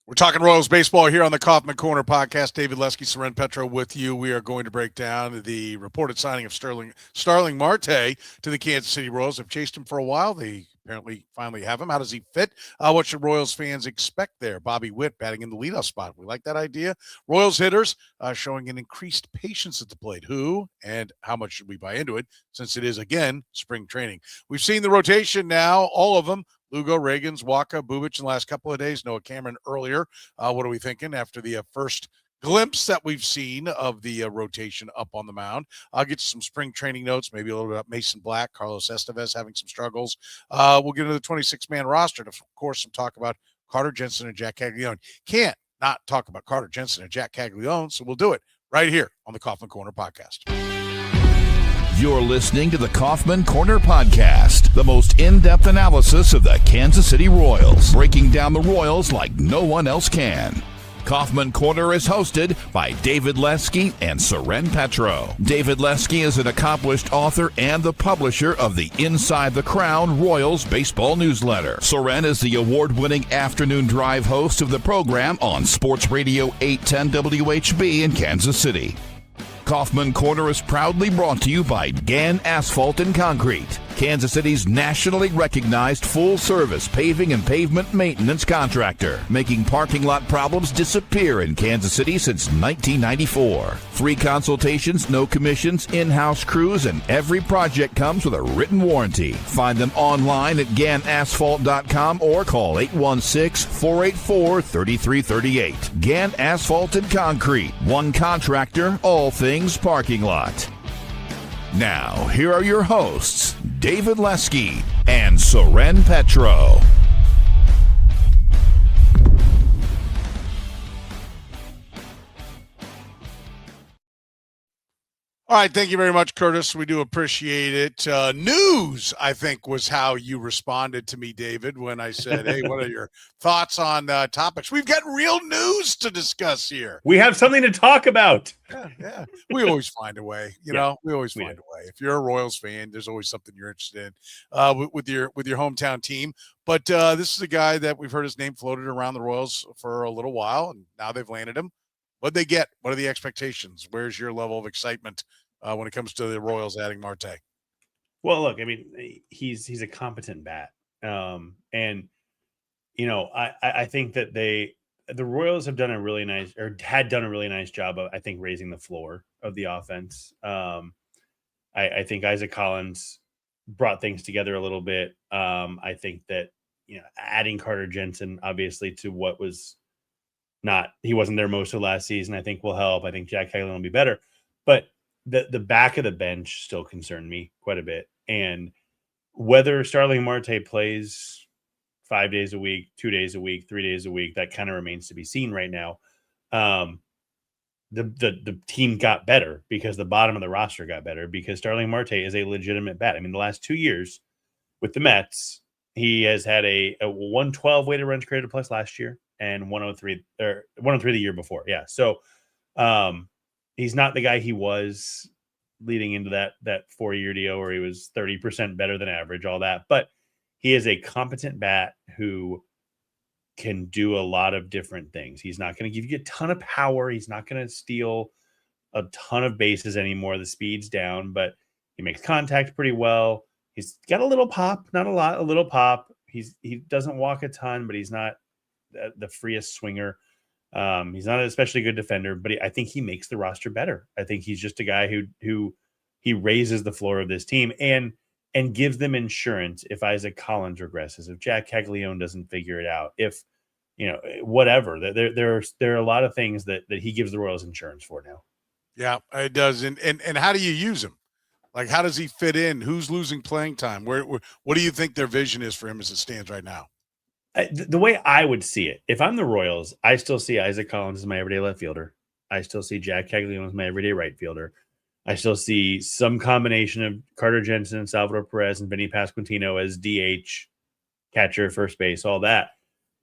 We're talking Royals baseball here on the Kaufman Corner podcast. David Lesky, Soren Petro with you. We are going to break down the reported signing of Starling Marte to the Kansas City Royals. Have chased him for a while. They apparently finally have him. How does he fit? What should Royals fans expect there? Bobby Witt batting in the leadoff spot. We like that idea. Royals hitters showing an increased patience at the plate. Who and how much should we buy into it since it is, again, spring training? We've seen the rotation now, all of them. Lugo, Ragans, Wacha, Bubic in the last couple of days. Noah Cameron earlier. What are we thinking after the first glimpse that we've seen of the rotation up on the mound? I'll get some spring training notes, maybe a little bit about Mason Black, Carlos Estevez having some struggles. We'll get into the 26-man roster. And, of course, some talk about Carter Jensen and Jack Caglianone. Can't not talk about Carter Jensen and Jack Caglianone, so we'll do it right here on the Kaufman Corner podcast. You're listening to the Kaufman Corner Podcast, the most in-depth analysis of the Kansas City Royals, breaking down the Royals like no one else can. Kaufman Corner is hosted by David Lesky and Soren Petro. David Lesky is an accomplished author and the publisher of the Inside the Crown Royals baseball newsletter. Soren is the award-winning afternoon drive host of the program on Sports Radio 810 WHB in Kansas City. Kaufman Corner is proudly brought to you by Gann Asphalt and Concrete, Kansas City's nationally recognized full-service paving and pavement maintenance contractor, making parking lot problems disappear in Kansas City since 1994. Free consultations, no commissions, in-house crews, and every project comes with a written warranty. Find them online at GannAsphalt.com or call 816-484-3338. Gann Asphalt and Concrete, one contractor, all things parking lot. Now, here are your hosts, David Lesky and Soren Petro. All right, thank you very much, Curtis. We do appreciate it. News, I think, was how you responded to me, David, when I said, hey, what are your thoughts on topics? We've got real news to discuss here. We have something to talk about. Yeah. We always find a way, we always find a way. If you're a Royals fan, there's always something you're interested in with your hometown team. But this is a guy that we've heard his name floated around the Royals for a little while, and now they've landed him. What'd they get? What are the expectations? Where's your level of excitement when it comes to the Royals adding Marte? Well, look, I mean, he's a competent bat. I think that the Royals have done a really nice, or had done a really nice job of, I think, raising the floor of the offense. I think Isaac Collins brought things together a little bit. I think that, adding Carter Jensen, obviously, to what was he wasn't there most of last season, I think will help. I think Jack Caglianone will be better, but the back of the bench still concerned me quite a bit. And whether Starling Marte plays 5 days a week, 2 days a week, 3 days a week, that kind of remains to be seen right now. The team got better because the bottom of the roster got better because Starling Marte is a legitimate bat. I mean, the last 2 years with the Mets, he has had a 112 weighted runs created plus last year and 103 the year before. Yeah. So he's not the guy he was leading into that 4-year deal where he was 30% better than average, all that. But he is a competent bat who can do a lot of different things. He's not going to give you a ton of power. He's not going to steal a ton of bases anymore. The speed's down, but he makes contact pretty well. He's got a little pop, not a lot, a little pop. He doesn't walk a ton, but he's not the freest swinger. He's not an especially good defender, but I think he makes the roster better. I think he's just a guy who he raises the floor of this team and gives them insurance if Isaac Collins regresses, if Jack Caglianone doesn't figure it out, if whatever. There are a lot of things that he gives the Royals insurance for now. Yeah, it does. And how do you use him? Like, how does he fit in? Who's losing playing time? What do you think their vision is for him as it stands right now? The way I would see it, if I'm the Royals, I still see Isaac Collins as my everyday left fielder. I still see Jack Caglianone as my everyday right fielder. I still see some combination of Carter Jensen and Salvador Perez and Vinny Pasquantino as DH, catcher, first base, all that.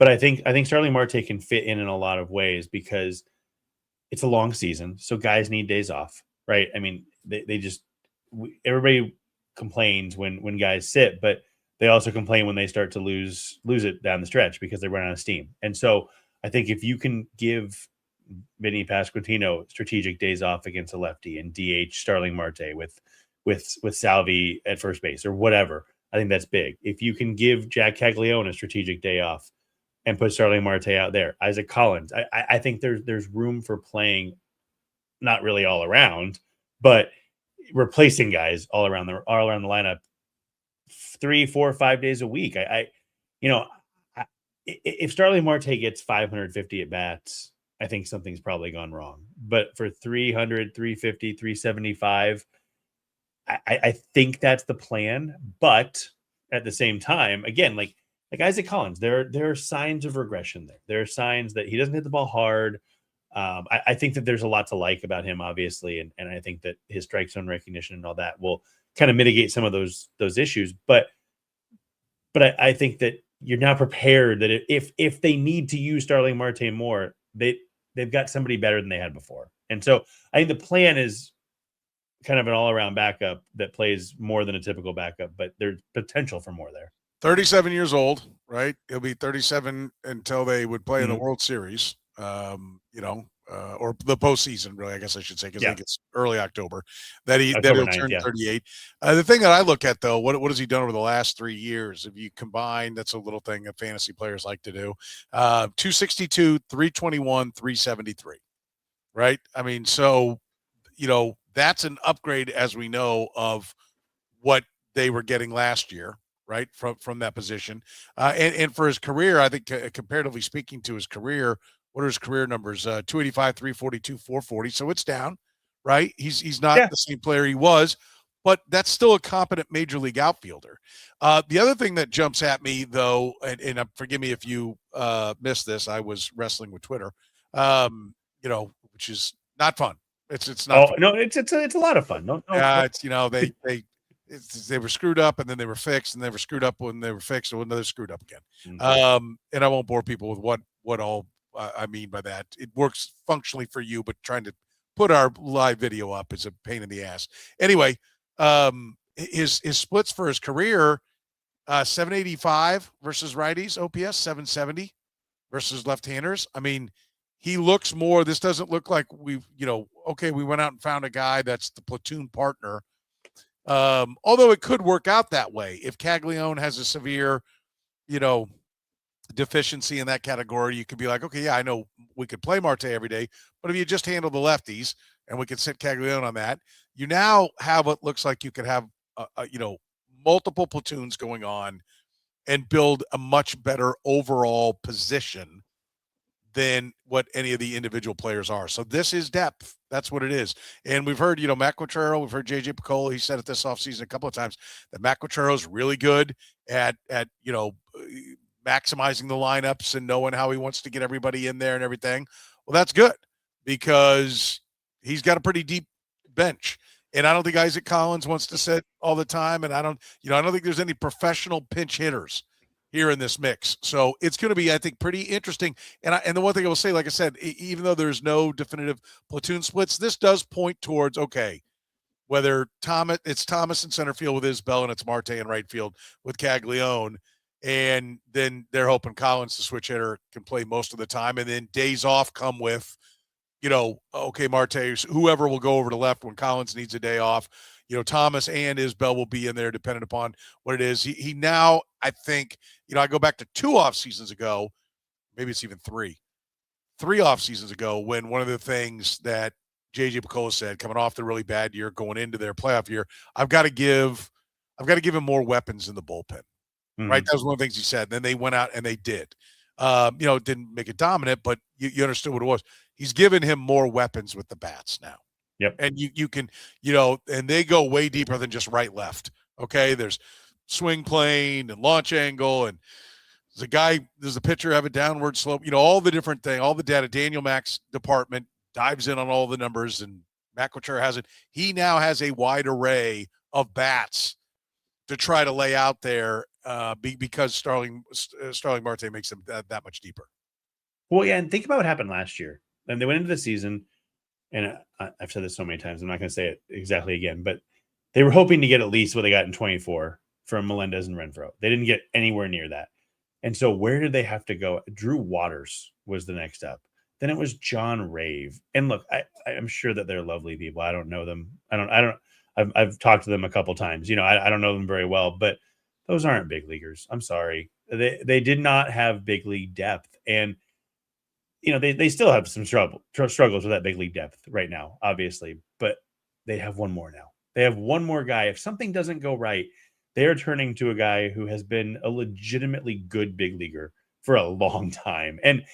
But I think Starling Marte can fit in a lot of ways because it's a long season, so guys need days off, right? I mean, everybody complains when guys sit, but they also complain when they start to lose it down the stretch because they run out of steam. And so I think if you can give Vinny Pasquantino strategic days off against a lefty and DH Starling Marte with Salvi at first base or whatever, I think that's big. If you can give Jack Caglianone a strategic day off and put Starling Marte out there, Isaac Collins, I think there's room for playing, not really all around, but replacing guys all around the lineup 3, 4, 5 days a week. If Starling Marte gets 550 at bats, I think something's probably gone wrong. But for 300, 350, 375, I think that's the plan. But at the same time, again, like Isaac Collins, there are signs of regression there. There are signs that he doesn't hit the ball hard. I think that there's a lot to like about him, obviously, and I think that his strike zone recognition and all that will kind of mitigate some of those issues. But I think that you're now prepared that if they need to use Starling Marte more, they've got somebody better than they had before. And so I think the plan is kind of an all-around backup that plays more than a typical backup, but there's potential for more there. 37 years old, right? He'll be 37 until they would play in the World Series, or the postseason, really, I guess I should say, because I think it's early October that he'll 9th, turn 38. The thing that I look at, though, what has he done over the last 3 years? If you combine, that's a little thing that fantasy players like to do. 262, 321, 373, right? I mean, so, that's an upgrade, as we know, of what they were getting last year, right, from that position. And for his career, I think comparatively speaking to his career, what are his career numbers? 285, 342, 440. So it's down, right? He's not the same player he was, but that's still a competent major league outfielder. The other thing that jumps at me, though, and forgive me if you missed this, I was wrestling with Twitter, which is not fun. It's not. Oh, no, it's a lot of fun. No, it's they were screwed up and then they were fixed, and they were screwed up when they were fixed, and then they're screwed up again. Mm-hmm. And I won't bore people with what all I mean by that. It works functionally for you, but trying to put our live video up is a pain in the ass. Anyway, his splits for his career, 785 versus righties, OPS 770 versus left-handers. I mean, he looks more. This doesn't look like we went out and found a guy that's the platoon partner. Although it could work out that way if Caglianone has a severe, deficiency in that category. You could be like, okay, yeah, I know we could play Marte every day, but if you just handle the lefties and we could sit Caglianone on that, you now have what looks like you could have, multiple platoons going on and build a much better overall position than what any of the individual players are. So this is depth. That's what it is. And we've heard, Matt Quatraro, we've heard JJ Picola, he said it this offseason a couple of times, that Matt Quatraro is really good at maximizing the lineups and knowing how he wants to get everybody in there and everything. Well, that's good because he's got a pretty deep bench. And I don't think Isaac Collins wants to sit all the time. And I don't think there's any professional pinch hitters here in this mix. So it's going to be, I think, pretty interesting. And the one thing I will say, like I said, even though there's no definitive platoon splits, this does point towards, okay, whether it's Thomas in center field with Isbell and it's Marte in right field with Caglianone, and then they're hoping Collins, the switch hitter, can play most of the time. And then days off come with, okay, Marte, whoever will go over to left when Collins needs a day off. Thomas and Isbell will be in there depending upon what it is. He now, I think, I go back to 2 off seasons ago, maybe it's even 3 off seasons ago, when one of the things that JJ Picola said, coming off the really bad year, going into their playoff year, I've got to give him more weapons in the bullpen. Mm-hmm. Right. That was one of the things he said. And then they went out and they did. Didn't make it dominant, but you understood what it was. He's given him more weapons with the bats now. Yep. And you can, and they go way deeper than just right left. Okay. There's swing plane and launch angle, and there's a pitcher have a downward slope, all the different thing, all the data. Daniel Mack's department dives in on all the numbers, and Matt Quatraro has it. He now has a wide array of bats to try to lay out there because Starling Marte makes them that much deeper. Well, yeah, and think about what happened last year. And they went into the season, and I've said this so many times, I'm not going to say it exactly again, but they were hoping to get at least what they got in 24 from Melendez and Renfroe. They didn't get anywhere near that. And so where did they have to go? Drew Waters was the next up. Then it was John Rave. And look, I'm sure that they're lovely people. I don't know them. I've talked to them a couple times. I don't know them very well, but those aren't big leaguers. I'm sorry. They did not have big league depth. And they still have some struggles with that big league depth right now, obviously, but they have one more now. They have one more guy. If something doesn't go right, they are turning to a guy who has been a legitimately good big leaguer for a long time. And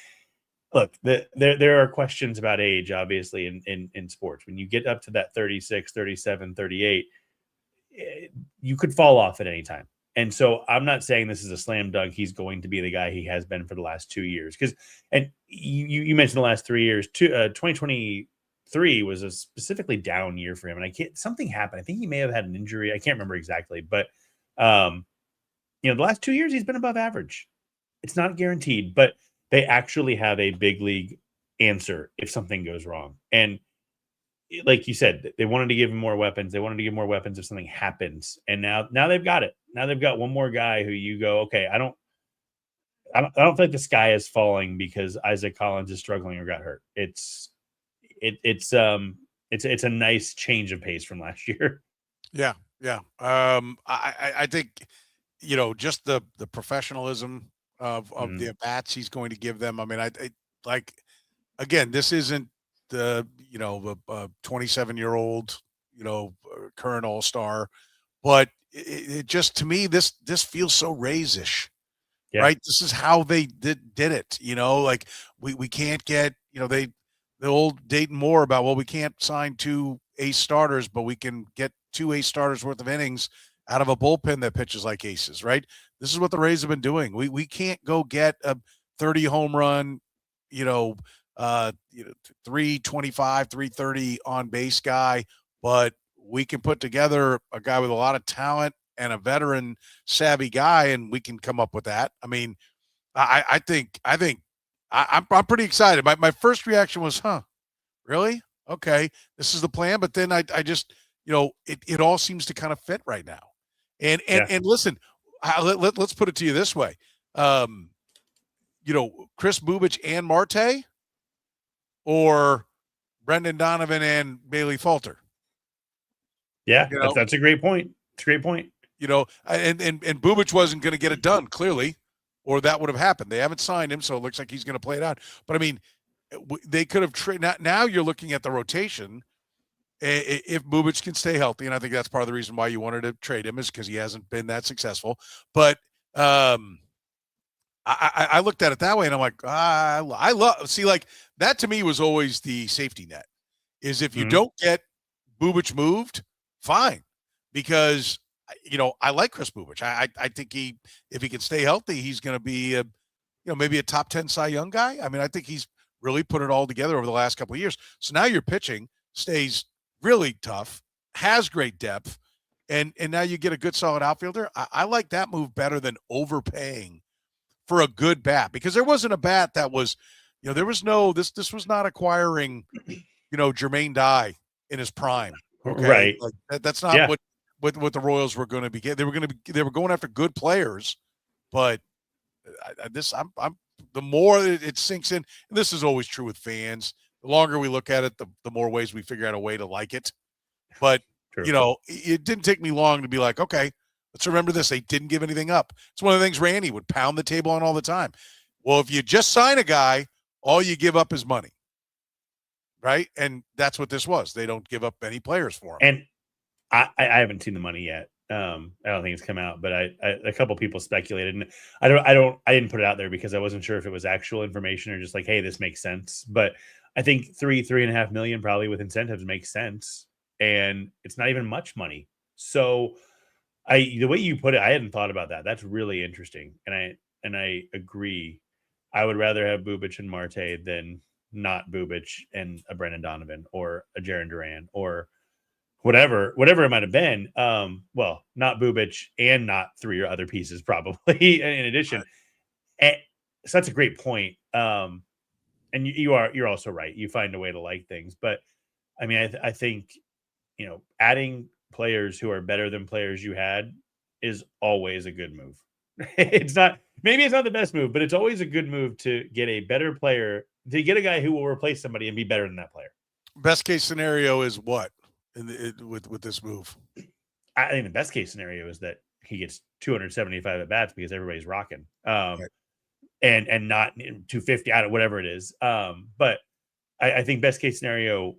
look, there are questions about age, obviously, in sports. When you get up to that 36, 37, 38, you could fall off at any time. And so I'm not saying this is a slam dunk. He's going to be the guy he has been for the last 2 years. And you mentioned the last 3 years. 2023 was a specifically down year for him. And something happened. I think he may have had an injury. I can't remember exactly. But, the last 2 years, he's been above average. It's not guaranteed, but they actually have a big league answer if something goes wrong. And like you said, they wanted to give him more weapons. They wanted to give more weapons if something happens. And now they've got it. Now they've got one more guy who you go, okay, I don't think the sky is falling because Isaac Collins is struggling or got hurt. It's a nice change of pace from last year. Yeah. Yeah. I think, just the professionalism of the at-bats he's going to give them. I mean, again, this isn't the 27-year-old current all-star, but it just, to me, this feels so Rays-ish. Yeah. Right? This is how they did it. Like we can't get, the old Dayton Moore about, well, we can't sign 2 ace starters, but we can get 2 ace starters worth of innings out of a bullpen that pitches like aces, right? This is what the Rays have been doing. We can't go get a 30 home run, 325, 330 on base guy, but we can put together a guy with a lot of talent and a veteran savvy guy, and we can come up with that. I mean, I think I'm pretty excited. My first reaction was, really? Okay, this is the plan. But then I just, it all seems to kind of fit right now. And listen, let's put it to you this way. Chris Bubic and Marte, or Brendan Donovan and Bailey Falter. Yeah, that's a great point. It's a great point. And Bubic wasn't going to get it done, clearly, or that would have happened. They haven't signed him, so it looks like he's going to play it out. But, I mean, they could have traded. Now you're looking at the rotation. If Bubic can stay healthy, and I think that's part of the reason why you wanted to trade him, is because he hasn't been that successful. But I looked at it that way, and I'm like, I love – see, like, that to me was always the safety net, is if you don't get Bubic moved, fine. Because, I like Chris Bubic. I think if he can stay healthy, he's going to be, maybe a top 10 Cy Young guy. I mean, I think he's really put it all together over the last couple of years. So now your pitching stays really tough, has great depth, and now you get a good solid outfielder. I like that move better than overpaying for a good bat, because there wasn't a bat that was, there was no, this was not acquiring, Jermaine Dye in his prime. Okay? Right. Like, that's not what the Royals were going to be. They were going after good players, but I'm the more it sinks in, and this is always true with fans, the longer we look at it, the more ways we figure out a way to like it. But, True. It didn't take me long to be like, okay, let's remember this. They didn't give anything up. It's one of the things Randy would pound the table on all the time. Well, if you just sign a guy, all you give up is money. Right? And that's what this was. They don't give up any players for him. And I haven't seen the money yet. I don't think it's come out, but a couple people speculated, and I didn't put it out there because I wasn't sure if it was actual information or just like, hey, this makes sense. But I think $3.5 million probably with incentives makes sense, and it's not even much money. So the way you put it, I hadn't thought about that. That's really interesting, and I agree. I would rather have Bubic and Marte than not Bubic and a Brendan Donovan or a Jarren Duran or whatever it might have been. Well, not Bubic and not 3 or other pieces probably in addition. And so that's a great point. And you're also right. You find a way to like things, but I mean, I think, adding players who are better than players you had is always a good move. It's not, maybe it's not the best move, but it's always a good move to get a better player, to get a guy who will replace somebody and be better than that player. Best case scenario is what with this move? I think the best case scenario is that he gets 275 at bats because everybody's rocking. Right. And not 250 out of whatever it is. But I think best case scenario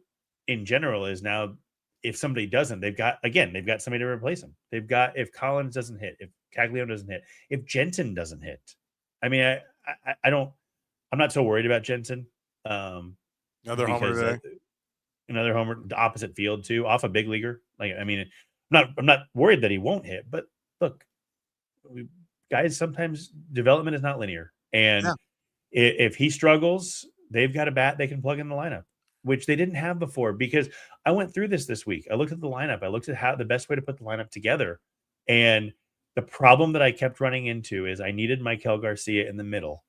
in general is now if somebody doesn't, they've got somebody to replace him. They've got, if Collins doesn't hit, if Caglianone doesn't hit, if Jensen doesn't hit. I mean, I'm not so worried about Jensen. Another homer today. Another homer, the opposite field too, off a big leaguer. Like, I mean, I'm not worried that he won't hit, but look, guys, sometimes development is not linear. And if he struggles, they've got a bat they can plug in the lineup, which they didn't have before. Because I went through this week. I looked at the lineup. I looked at how the best way to put the lineup together. And the problem that I kept running into is I needed Michael Garcia in the middle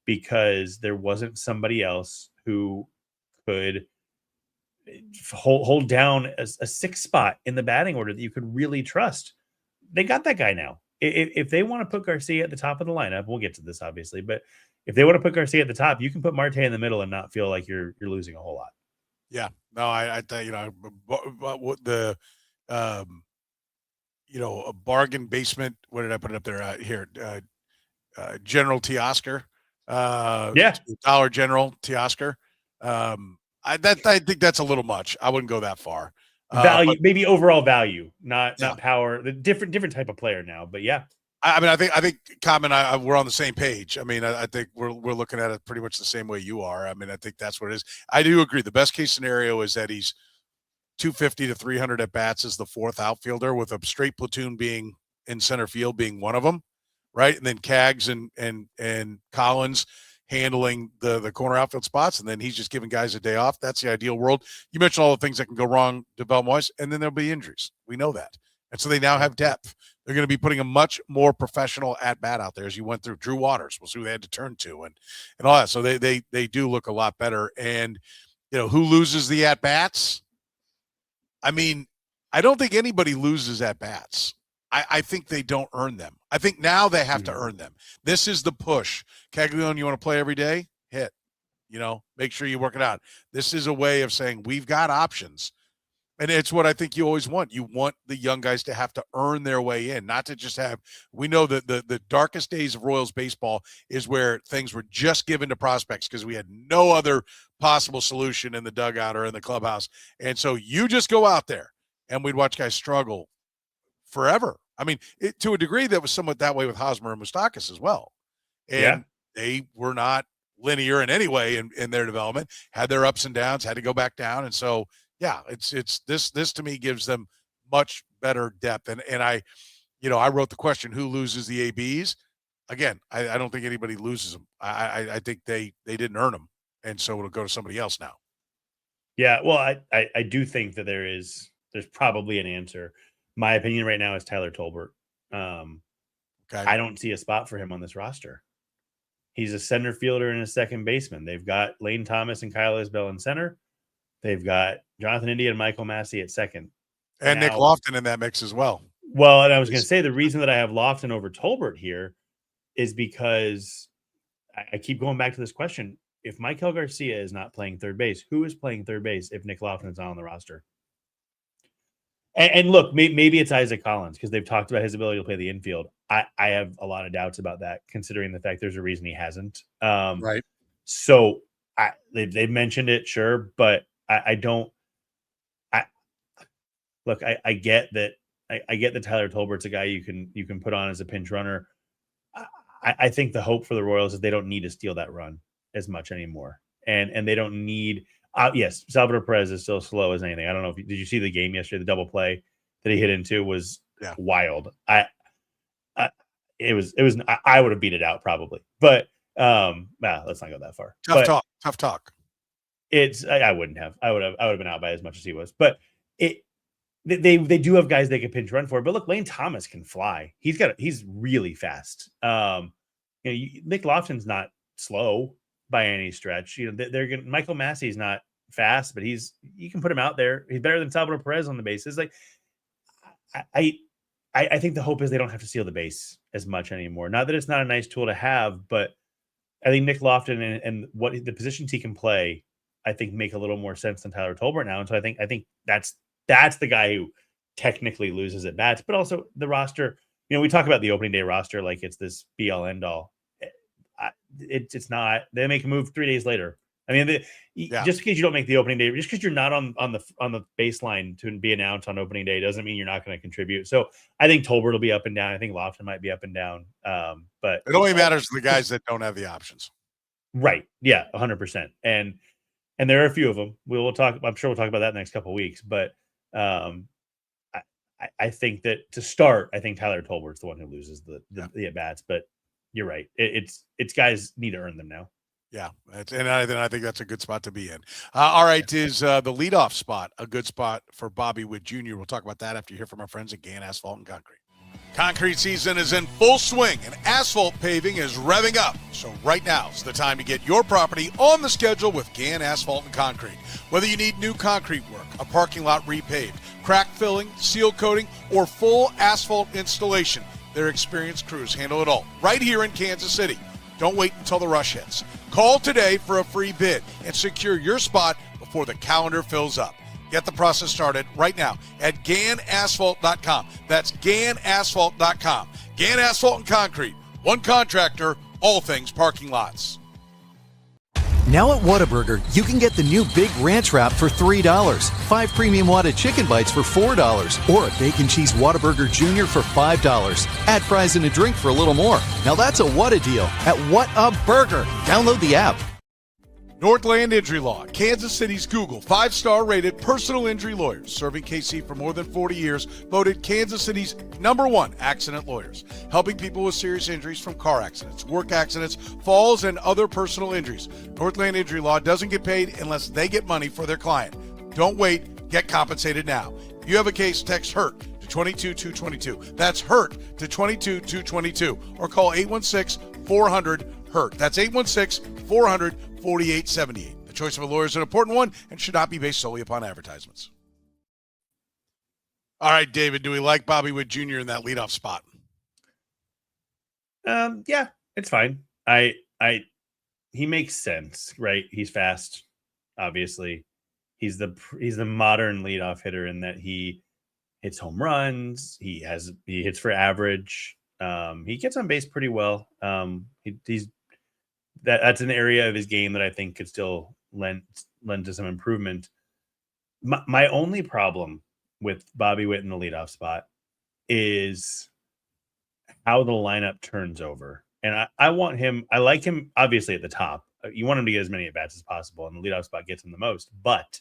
because there wasn't somebody else who could hold down a sixth spot in the batting order that you could really trust. They got that guy now. If they want to put Garcia at the top of the lineup, we'll get to this obviously, but if they want to put Garcia at the top, you can put Marte in the middle and not feel like you're losing a whole lot. Yeah, no, I think, what the, a bargain basement. What did I put it up there? Here, General Teoscar, Dollar General Teoscar. I think that's a little much. I wouldn't go that far. Value, maybe overall value, not power. The different type of player now, but yeah. I mean, I think Common, we're on the same page. I mean, I think we're looking at it pretty much the same way you are. I mean, I think that's what it is. I do agree. The best case scenario is that he's 250 to 300 at bats as the fourth outfielder, with a straight platoon being in center field being one of them, right? And then Cags and Collins handling the corner outfield spots, and then he's just giving guys a day off. That's the ideal world. You mentioned all the things that can go wrong development-wise, and then there'll be injuries. We know that. And so they now have depth. They're going to be putting a much more professional at-bat out there, as you went through. Drew Waters, we'll see who they had to turn to and all that. So they do look a lot better. And, who loses the at-bats? I mean, I don't think anybody loses at-bats. I think they don't earn them. I think now they have to earn them. This is the push. Caglianone, you want to play every day? Hit. Make sure you work it out. This is a way of saying we've got options. And it's what I think you always want. You want the young guys to have to earn their way in, not to just have – we know that the darkest days of Royals baseball is where things were just given to prospects because we had no other possible solution in the dugout or in the clubhouse. And so you just go out there, and we'd watch guys struggle forever. I mean, to a degree, that was somewhat that way with Hosmer and Moustakas as well. And they were not linear in any way in their development, had their ups and downs, had to go back down. And so, it's this to me gives them much better depth. And I wrote the question, who loses the ABs? Again, I don't think anybody loses them. I think they didn't earn them. And so it'll go to somebody else now. Yeah. Well, I do think that there's probably an answer. My opinion right now is Tyler Tolbert. Okay. I don't see a spot for him on this roster. He's a center fielder and a second baseman. They've got Lane Thomas and Kyle Isbell in center. They've got Jonathan India and Michael Massey at second. And now, Nick Lofton in that mix as well. Well, and I was going to say the reason that I have Lofton over Tolbert here is because I keep going back to this question. If Michael Garcia is not playing third base, who is playing third base if Nick Lofton is not on the roster? And look, maybe it's Isaac Collins because they've talked about his ability to play the infield. I have a lot of doubts about that, considering the fact there's a reason he hasn't. Right. So they've mentioned it, sure, but I don't. I get that. I get that Tyler Tolbert's a guy you can put on as a pinch runner. I think the hope for the Royals is they don't need to steal that run as much anymore, and they don't need. Yes, Salvador Perez is still slow as anything. I don't know did you see the game yesterday? The double play that he hit into was wild. I would have beat it out probably, but let's not go that far. Tough talk. I wouldn't have. I would have been out by as much as he was. But they do have guys they can pinch run for. But look, Lane Thomas can fly. He's really fast. Nick Lofton's not slow by any stretch. Michael Massey's not fast, but you can put him out there. He's better than Salvador Perez on the bases. Like I think the hope is they don't have to steal the base as much anymore. Not that it's not a nice tool to have, but I think Nick Lofton and what the positions he can play, I think make a little more sense than Tyler Tolbert now. And so I think that's the guy who technically loses at bats, but also the roster. We talk about the opening day roster like it's this be all end all. It's not. They make a move 3 days later. I mean, just because you don't make the opening day, just because you're not on the baseline to be announced on opening day, doesn't mean you're not going to contribute. So I think Tolbert will be up and down. I think Lofton might be up and down. But it only matters to the guys that don't have the options. Right. Yeah, 100%. And there are a few of them. We'll talk. I'm sure we'll talk about that in the next couple of weeks. But I think that to start, I think Tyler Tolbert's the one who loses the at bats. But you're right. It's guys need to earn them now. Yeah, and I think that's a good spot to be in. All right, is the leadoff spot a good spot for Bobby Witt Jr.? We'll talk about that after you hear from our friends at Gann Asphalt and Concrete. Concrete season is in full swing, and asphalt paving is revving up. So right now is the time to get your property on the schedule with Gann Asphalt and Concrete. Whether you need new concrete work, a parking lot repaved, crack filling, seal coating, or full asphalt installation, their experienced crews handle it all right here in Kansas City. Don't wait until the rush hits. Call today for a free bid and secure your spot before the calendar fills up. Get the process started right now at GannAsphalt.com. That's GannAsphalt.com. Gann Asphalt and Concrete. One contractor, all things parking lots. Now at Whataburger, you can get the new Big Ranch Wrap for $3, 5 premium Whata chicken bites for $4, or a bacon cheese Whataburger Jr. for $5. Add fries and a drink for a little more. Now that's a Whata deal at Whataburger. Download the app. Northland Injury Law, Kansas City's Google 5-star rated personal injury lawyers, serving KC for more than 40 years, voted Kansas City's #1 accident lawyers, helping people with serious injuries from car accidents, work accidents, falls, and other personal injuries. Northland Injury Law doesn't get paid unless they get money for their client. Don't wait, get compensated now. If you have a case, text HURT to 22222. That's HURT to 22222, or call 816-400-HURT. That's 816-400-4878. The choice of a lawyer is an important one and should not be based solely upon advertisements. All right, David, do we like Bobby Witt Jr. in that leadoff spot? Yeah, it's fine. He makes sense, right? He's fast, obviously. He's the modern leadoff hitter in that he hits home runs. He hits for average. He gets on base pretty well. That's an area of his game that I think could still lend to some improvement. My only problem with Bobby Witt in the leadoff spot is how the lineup turns over. And I want him, I like him obviously at the top. You want him to get as many at-bats as possible, and the leadoff spot gets him the most. But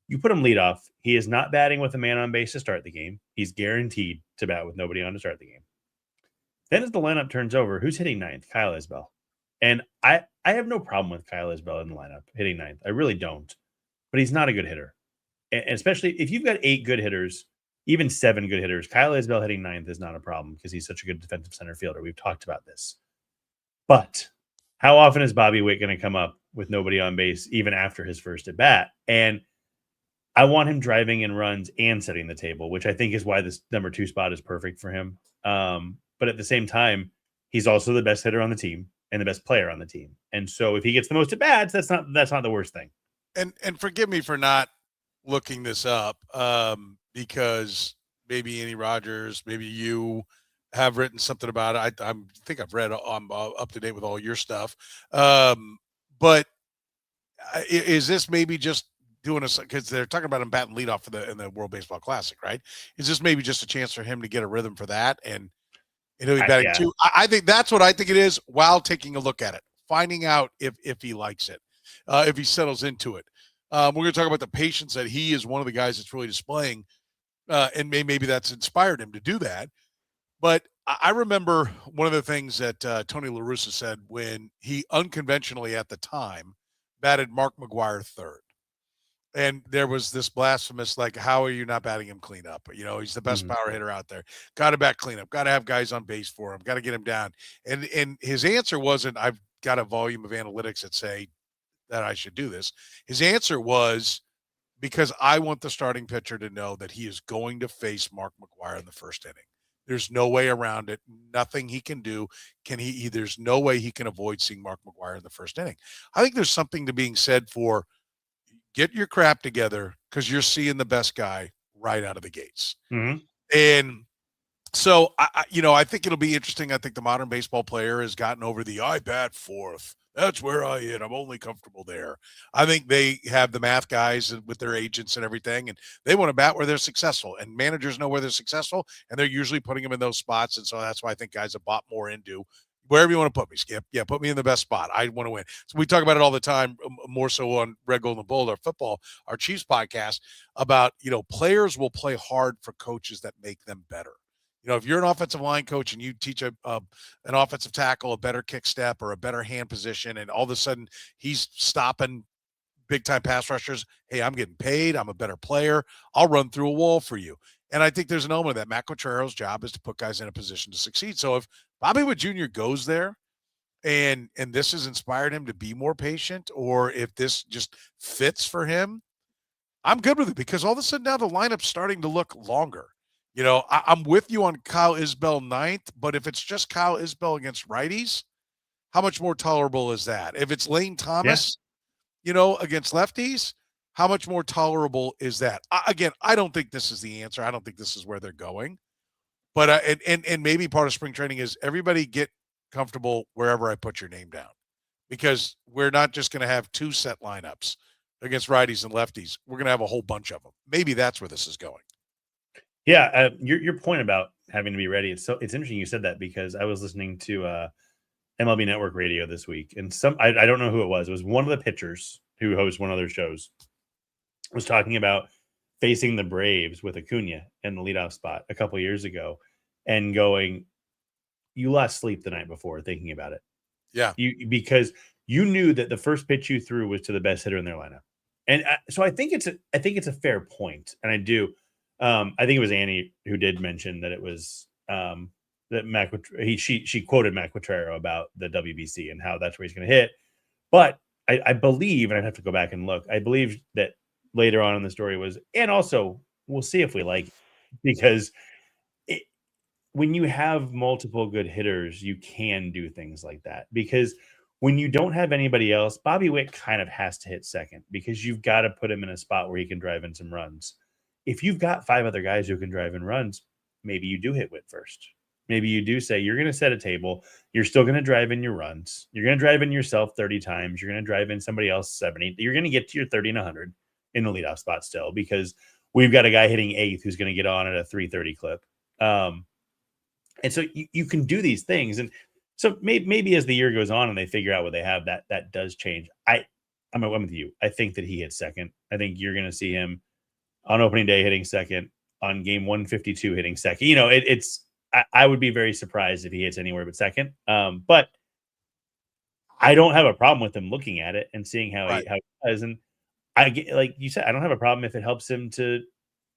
you put him leadoff, he is not batting with a man on base to start the game. He's guaranteed to bat with nobody on to start the game. Then as the lineup turns over, who's hitting ninth? Kyle Isbell. And I have no problem with Kyle Isbell in the lineup hitting ninth. I really don't. But he's not a good hitter. And especially if you've got 8 good hitters, even 7 good hitters, Kyle Isbell hitting ninth is not a problem because he's such a good defensive center fielder. We've talked about this. But how often is Bobby Witt going to come up with nobody on base even after his first at bat? And I want him driving in runs and setting the table, which I think is why this number 2 spot is perfect for him. But at the same time, he's also the best hitter on the team and the best player on the team. And so if he gets the most at bats, that's not the worst thing. And forgive me for not looking this up because maybe Andy Rogers, maybe you have written something about it. I think I've read I'm up to date with all your stuff. But is this maybe just doing us because they're talking about him batting leadoff in the World Baseball Classic, right? Is this maybe just a chance for him to get a rhythm for that? And he'll be batting too. I think that's what I think it is while taking a look at it, finding out if he likes it, if he settles into it. We're going to talk about the patience that he is one of the guys that's really displaying, and maybe that's inspired him to do that. But I remember one of the things that Tony La Russa said when he unconventionally at the time batted Mark McGwire third. And there was this blasphemous, like, how are you not batting him cleanup? You know, he's the best power hitter out there. Got to bat cleanup. Got to have guys on base for him. Got to get him down. And his answer wasn't, I've got a volume of analytics that say that I should do this. His answer was, because I want the starting pitcher to know that he is going to face Mark McGwire in the first inning. There's no way around it. Nothing he can do. There's no way he can avoid seeing Mark McGwire in the first inning. I think there's something to being said for get your crap together because you're seeing the best guy right out of the gates. Mm-hmm. And so, I think it'll be interesting. I think the modern baseball player has gotten over I bat fourth. That's where I hit. I'm only comfortable there. I think they have the math guys with their agents and everything, and they want to bat where they're successful. And managers know where they're successful, and they're usually putting them in those spots. And so that's why I think guys have bought more into wherever you want to put me, Skip. Yeah, put me in the best spot. I want to win. So we talk about it all the time, more so on Red, Gold, and Bold, our Chiefs podcast, about, players will play hard for coaches that make them better. If you're an offensive line coach and you teach an offensive tackle a better kick step or a better hand position, and all of a sudden he's stopping big-time pass rushers, hey, I'm getting paid. I'm a better player. I'll run through a wall for you. And I think there's an element of that. Matt Quatrero's job is to put guys in a position to succeed. So if Bobby Witt Jr. goes there and this has inspired him to be more patient, or if this just fits for him, I'm good with it, because all of a sudden now the lineup's starting to look longer. I'm with you on Kyle Isbell ninth, but if it's just Kyle Isbell against righties, how much more tolerable is that? If it's Lane Thomas, against lefties, how much more tolerable is that? Again, I don't think this is the answer. I don't think this is where they're going. But and maybe part of spring training is everybody get comfortable wherever I put your name down, because we're not just going to have 2 set lineups against righties and lefties. We're going to have a whole bunch of them. Maybe that's where this is going. Yeah, your point about having to be ready. It's interesting you said that, because I was listening to MLB Network Radio this week, and I don't know who it was. It was one of the pitchers who hosts one of their shows was talking about facing the Braves with Acuna in the leadoff spot a couple years ago, and going, you lost sleep the night before thinking about it. Yeah, because you knew that the first pitch you threw was to the best hitter in their lineup, and so I think it's a fair point, and I do. I think it was Annie who did mention that it was that she quoted Matt Quatrero about the WBC and how that's where he's going to hit. But I believe, and I'd have to go back and look, I believe that later on in the story was, and also we'll see if we like it, because when you have multiple good hitters, you can do things like that, because when you don't have anybody else, Bobby Witt kind of has to hit second, because you've got to put him in a spot where he can drive in some runs. If you've got 5 other guys who can drive in runs, maybe you do hit Witt first. Maybe you do say, you're going to set a table. You're still going to drive in your runs. You're going to drive in yourself 30 times. You're going to drive in somebody else 70. You're going to get to your 30 and 100 in the leadoff spot still, because we've got a guy hitting 8th who's going to get on at a 330 clip. And so you can do these things. And so maybe as the year goes on and they figure out what they have, that does change. I'm with you. I think that he hits second. I think you're going to see him on opening day hitting second, on game 152 hitting second. I would be very surprised if he hits anywhere but second. But I don't have a problem with him looking at it and seeing how he does. And I get, like you said, I don't have a problem if it helps him to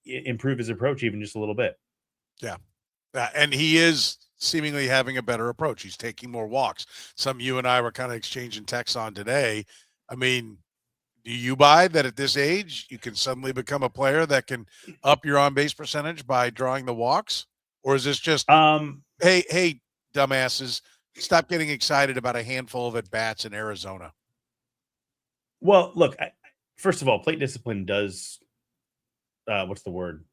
improve his approach even just a little bit. Yeah. And he is seemingly having a better approach. He's taking more walks. Some you and I were kind of exchanging texts on today. I mean, do you buy that at this age you can suddenly become a player that can up your on-base percentage by drawing the walks? Or is this just, hey, dumbasses, stop getting excited about a handful of at-bats in Arizona? Well, look, first of all, plate discipline does, what's the word?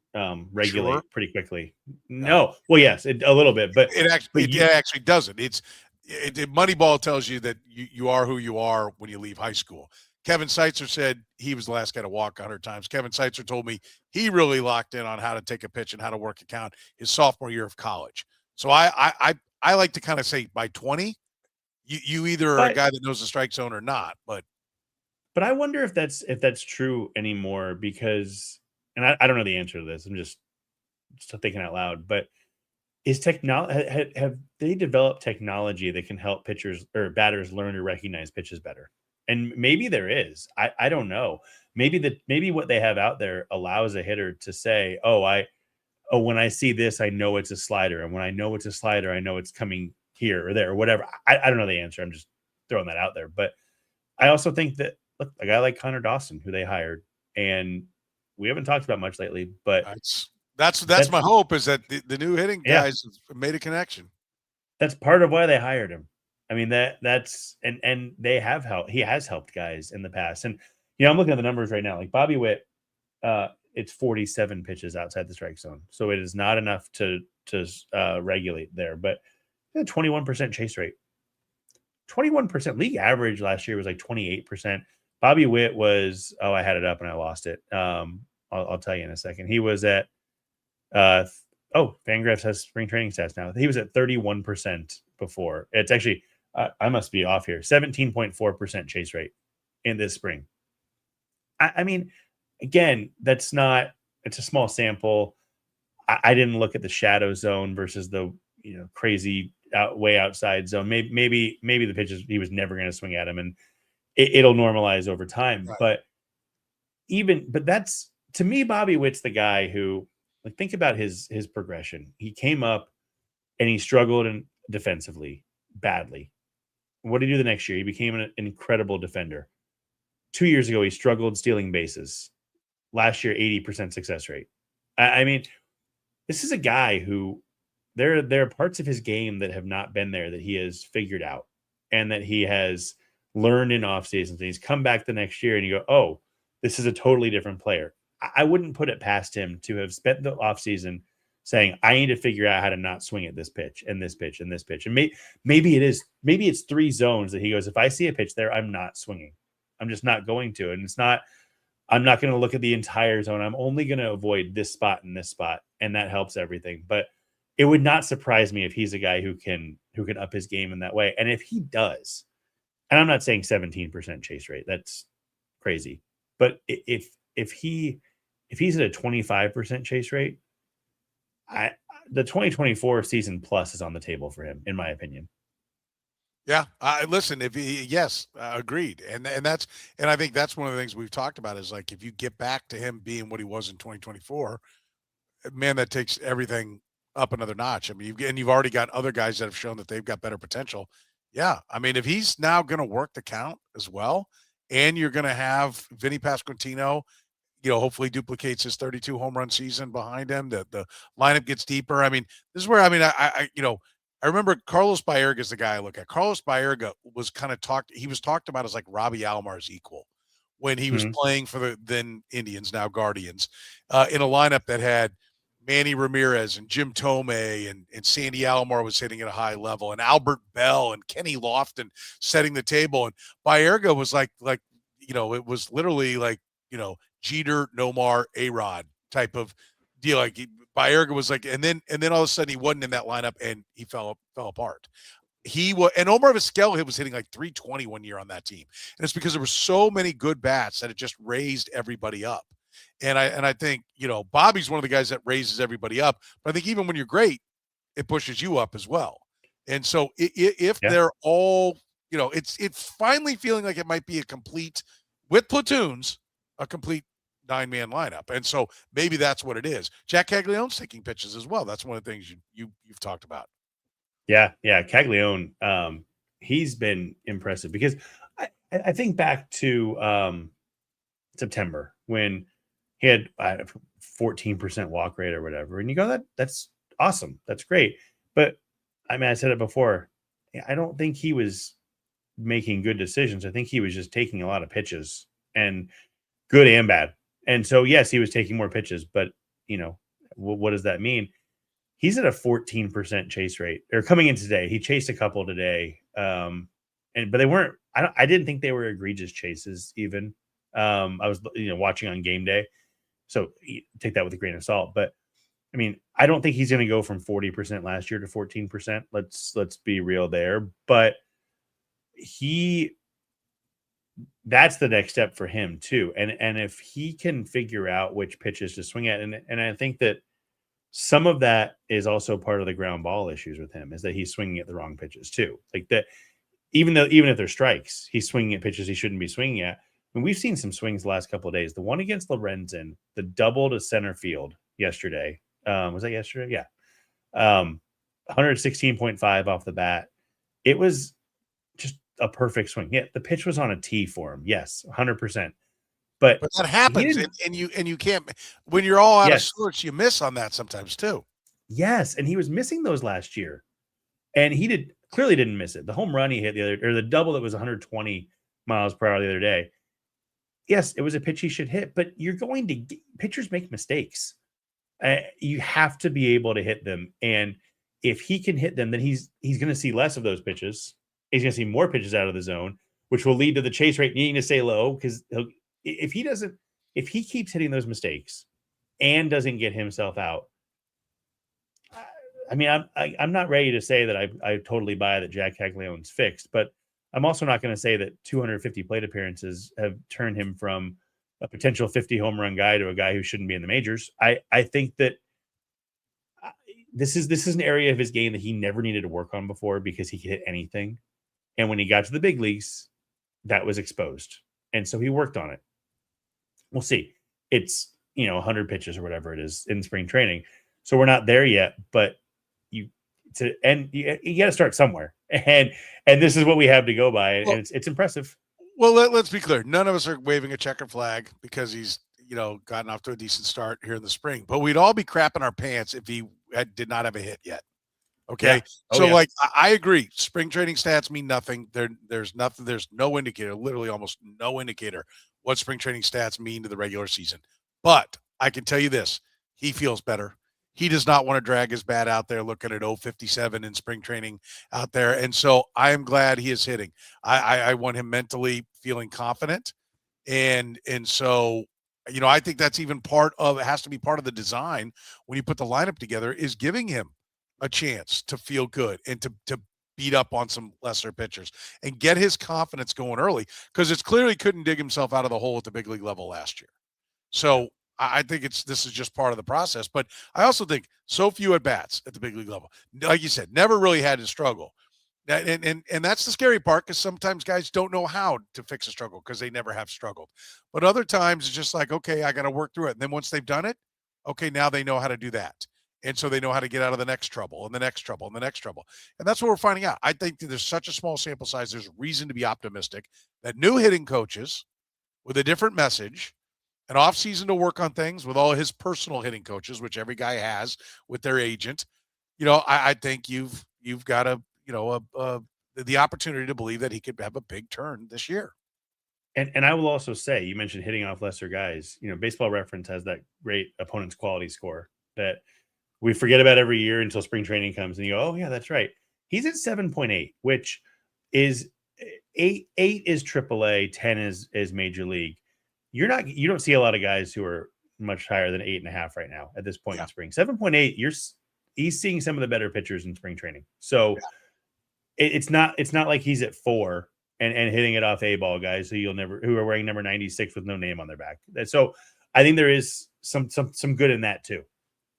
Regulate pretty quickly. No. Well, yes, a little bit, but it actually doesn't. Moneyball tells you that you are who you are when you leave high school. Kevin Seitzer said he was the last guy to walk 100 times. Kevin Seitzer told me he really locked in on how to take a pitch and how to work a count his sophomore year of college. So I like to kind of say by 20, you either are a guy that knows the strike zone or not. But I wonder if that's true anymore, because, and I don't know the answer to this. I'm just thinking out loud. But is technology, have they developed technology that can help pitchers or batters learn to recognize pitches better? And maybe there is. I don't know. Maybe what they have out there allows a hitter to say, when I see this, I know it's a slider. And when I know it's a slider, I know it's coming here or there or whatever. I don't know the answer. I'm just throwing that out there. But I also think that, look, a guy like Connor Dawson, who they hired, and we haven't talked about much lately, but That's my hope, is that the new hitting guys have made a connection. That's part of why they hired him. I mean, that's and they have helped. He has helped guys in the past. And I'm looking at the numbers right now. Like Bobby Witt, it's 47 pitches outside the strike zone, so it is not enough to regulate there. But 21% chase rate, 21%. League average last year was like 28%. Bobby Witt was, I had it up and I lost it. I'll tell you in a second. He was at Fangraphs has spring training stats now. He was at 31% before. It's actually, I must be off here, 17.4% chase rate in this spring. I mean, again, it's a small sample. I didn't look at the shadow zone versus the crazy way outside zone. Maybe the pitches he was never going to swing at him, and it'll normalize over time. Right. But that's, to me, Bobby Witt's the guy who, like, think about his progression. He came up and he struggled defensively badly. What did he do the next year? He became an incredible defender. 2 years ago, he struggled stealing bases. Last year, 80% success rate. I mean, this is a guy who there are parts of his game that have not been there that he has figured out and that he has learned in off seasons. And he's come back the next year and you go, oh, this is a totally different player. I wouldn't put it past him to have spent the offseason saying, I need to figure out how to not swing at this pitch and this pitch and this pitch. And maybe it's 3 zones that he goes, if I see a pitch there, I'm not swinging. I'm just not going to. And I'm not going to look at the entire zone. I'm only going to avoid this spot and this spot. And that helps everything. But it would not surprise me if he's a guy who can up his game in that way. And if he does, and I'm not saying 17% chase rate, that's crazy. But if he's at a 25% chase rate, the 2024 season plus is on the table for him, in my opinion. Yeah, listen. Agreed, and I think that's one of the things we've talked about is, like, if you get back to him being what he was in 2024, man, that takes everything up another notch. I mean, you've already got other guys that have shown that they've got better potential. Yeah, I mean, if he's now going to work the count as well, and you're going to have Vinny Pasquantino, hopefully duplicates his 32 home run season behind him, the lineup gets deeper. I mean, this is where, I remember Carlos Baerga is the guy I look at. Carlos Baerga was talked about as like Robbie Almar's equal when he was playing for the then Indians, now Guardians, in a lineup that had Manny Ramirez and Jim Thome and Sandy Alomar was hitting at a high level, and Albert Bell and Kenny Lofton setting the table. And Baerga was like, it was literally like, Jeter, Nomar, A-Rod type of deal. Like Baerga was like, and then all of a sudden he wasn't in that lineup and he fell apart. And Omar Vizquel was hitting like 320 one year on that team. And it's because there were so many good bats that it just raised everybody up. And I think, Bobby's one of the guys that raises everybody up. But I think even when you're great, it pushes you up as well. And so if they're all, it's finally feeling like it might be a complete, with platoons, a complete 9-man lineup. And so maybe that's what it is. Jack Caglianone's taking pitches as well. That's one of the things you've talked about. Yeah. Caglianone, he's been impressive because I think back to September when he had 14% walk rate or whatever. And you go, that's awesome. That's great. But I mean, I said it before, I don't think he was making good decisions. I think he was just taking a lot of pitches, and good and bad. And so, yes, he was taking more pitches, but what does that mean? He's at a 14% chase rate. Or coming in today, he chased a couple today. But they weren't, I didn't think they were egregious chases even. I was, watching on game day. So take that with a grain of salt. But I mean, I don't think he's going to go from 40% last year to 14%. Let's be real there. But that's the next step for him too. And if he can figure out which pitches to swing at, and I think that some of that is also part of the ground ball issues with him, is that he's swinging at the wrong pitches too. Like that, even if they're strikes, he's swinging at pitches he shouldn't be swinging at. And we've seen some swings the last couple of days. The one against Lorenzen, the double to center field yesterday. Was that yesterday? Yeah. 116.5 off the bat. It was just a perfect swing. Yeah, the pitch was on a tee for him. Yes, 100%. But that happens, and you can't, when you're all out of sorts, you miss on that sometimes too. Yes, and he was missing those last year, and he clearly didn't miss it. The home run he hit the double that was 120 miles per hour the other day. Yes, it was a pitch he should hit, but you're going to pitchers make mistakes. You have to be able to hit them, and if he can hit them, then he's going to see less of those pitches. He's going to see more pitches out of the zone, which will lead to the chase rate needing to stay low, because if he keeps hitting those mistakes and doesn't get himself out. I mean, I'm not ready to say that I totally buy that Jack Caglianone's fixed, but I'm also not going to say that 250 plate appearances have turned him from a potential 50 home run guy to a guy who shouldn't be in the majors. I think that this is an area of his game that he never needed to work on before, because he could hit anything. And when he got to the big leagues, that was exposed. And so he worked on it. We'll see. It's, 100 pitches or whatever it is in spring training. So we're not there yet, but you got to start somewhere. And this is what we have to go by. And it's impressive. Well, let's be clear. None of us are waving a checkered flag because he's, gotten off to a decent start here in the spring. But we'd all be crapping our pants if he did not have a hit yet. Okay. Yeah. I agree. Spring training stats mean nothing. There's nothing. There's no indicator, literally almost no indicator what spring training stats mean to the regular season. But I can tell you this, he feels better. He does not want to drag his bat out there looking at 057 in spring training out there. And so I am glad he is hitting. I want him mentally feeling confident. And so, I think that's even it has to be part of the design when you put the lineup together, is giving him a chance to feel good and to beat up on some lesser pitchers and get his confidence going early, because it's clearly couldn't dig himself out of the hole at the big league level last year. So I think this is just part of the process, but I also think so few at bats at the big league level, like you said, never really had to struggle. And that's the scary part, because sometimes guys don't know how to fix a struggle because they never have struggled. But other times it's just like, okay, I got to work through it. And then once they've done it, okay, now they know how to do that. And so they know how to get out of the next trouble and the next trouble and the next trouble. And that's what we're finding out. I think that there's such a small sample size. There's reason to be optimistic that new hitting coaches with a different message, an off season to work on things with all his personal hitting coaches, which every guy has with their agent. I think you've got the opportunity to believe that he could have a big turn this year. And I will also say, you mentioned hitting off lesser guys. Baseball Reference has that great opponent's quality score that we forget about every year until spring training comes, and you go, oh yeah, that's right. He's at 7.8, which is 8 is AAA, 10 is Major League. You don't see a lot of guys who are much higher than 8.5 right now at this point in spring. 7.8, he's seeing some of the better pitchers in spring training. So it's not like he's at 4 and hitting it off A-ball guys who are wearing number 96 with no name on their back. So I think there is some good in that too.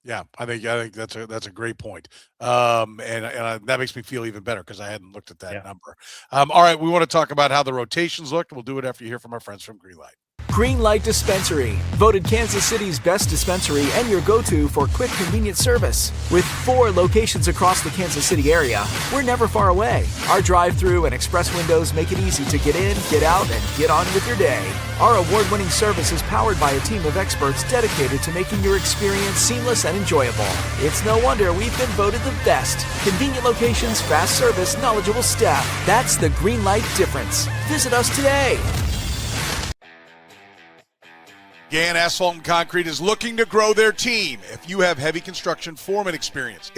Yeah, I think that's a great point. And that makes me feel even better because I hadn't looked at that number. All right, we want to talk about how the rotations looked. We'll do it after you hear from our friends from Greenlight. Greenlight Dispensary, voted Kansas City's best dispensary and your go-to for quick, convenient service. With 4 locations across the Kansas City area, we're never far away. Our drive-through and express windows make it easy to get in, get out, and get on with your day. Our award-winning service is powered by a team of experts dedicated to making your experience seamless and enjoyable. It's no wonder we've been voted the best. Convenient locations, fast service, knowledgeable staff. That's the Greenlight difference. Visit us today. Gann Asphalt and Concrete is looking to grow their team. If you have heavy construction foreman experience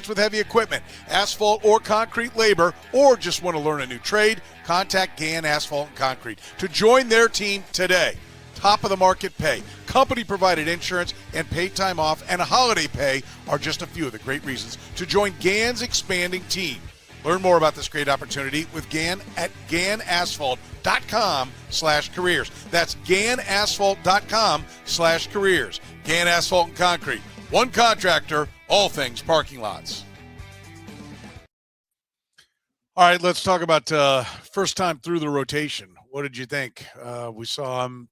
with heavy equipment, asphalt or concrete labor, or just want to learn a new trade, contact Gann Asphalt and Concrete to join their team today. Top of the market pay, company provided insurance, and paid time off and holiday pay are just a few of the great reasons to join Gann's expanding team. Learn more about this great opportunity with Gann at GannAsphalt.com/careers. That's GannAsphalt.com/careers. Gann Asphalt and Concrete. One contractor, all things parking lots. All right, let's talk about first time through the rotation. What did you think? We saw him,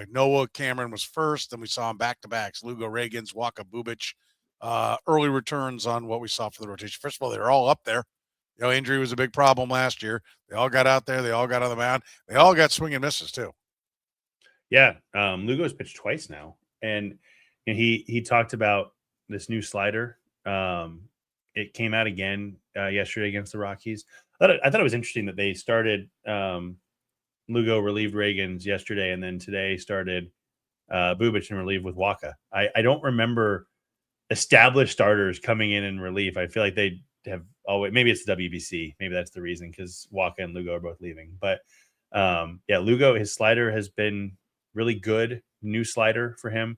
Noah Cameron was first, then we saw him back-to-backs, Lugo, Ragans, Waka, Bubic. Early returns on what we saw for the rotation. First of all, they were all up there. Injury was a big problem last year. They all got out there. They all got on the mound. They all got swing and misses too. Yeah, Lugo's pitched twice now, and he talked about this new slider. It came out again yesterday against the Rockies. I thought it was interesting that they started Lugo relieved Ragans yesterday, and then today started Bubic in relief with Waka. I don't remember established starters coming in relief. I feel like they have always, maybe it's the WBC, maybe that's the reason, because Waka and Lugo are both leaving. But yeah, Lugo, his slider has been really good. New slider for him.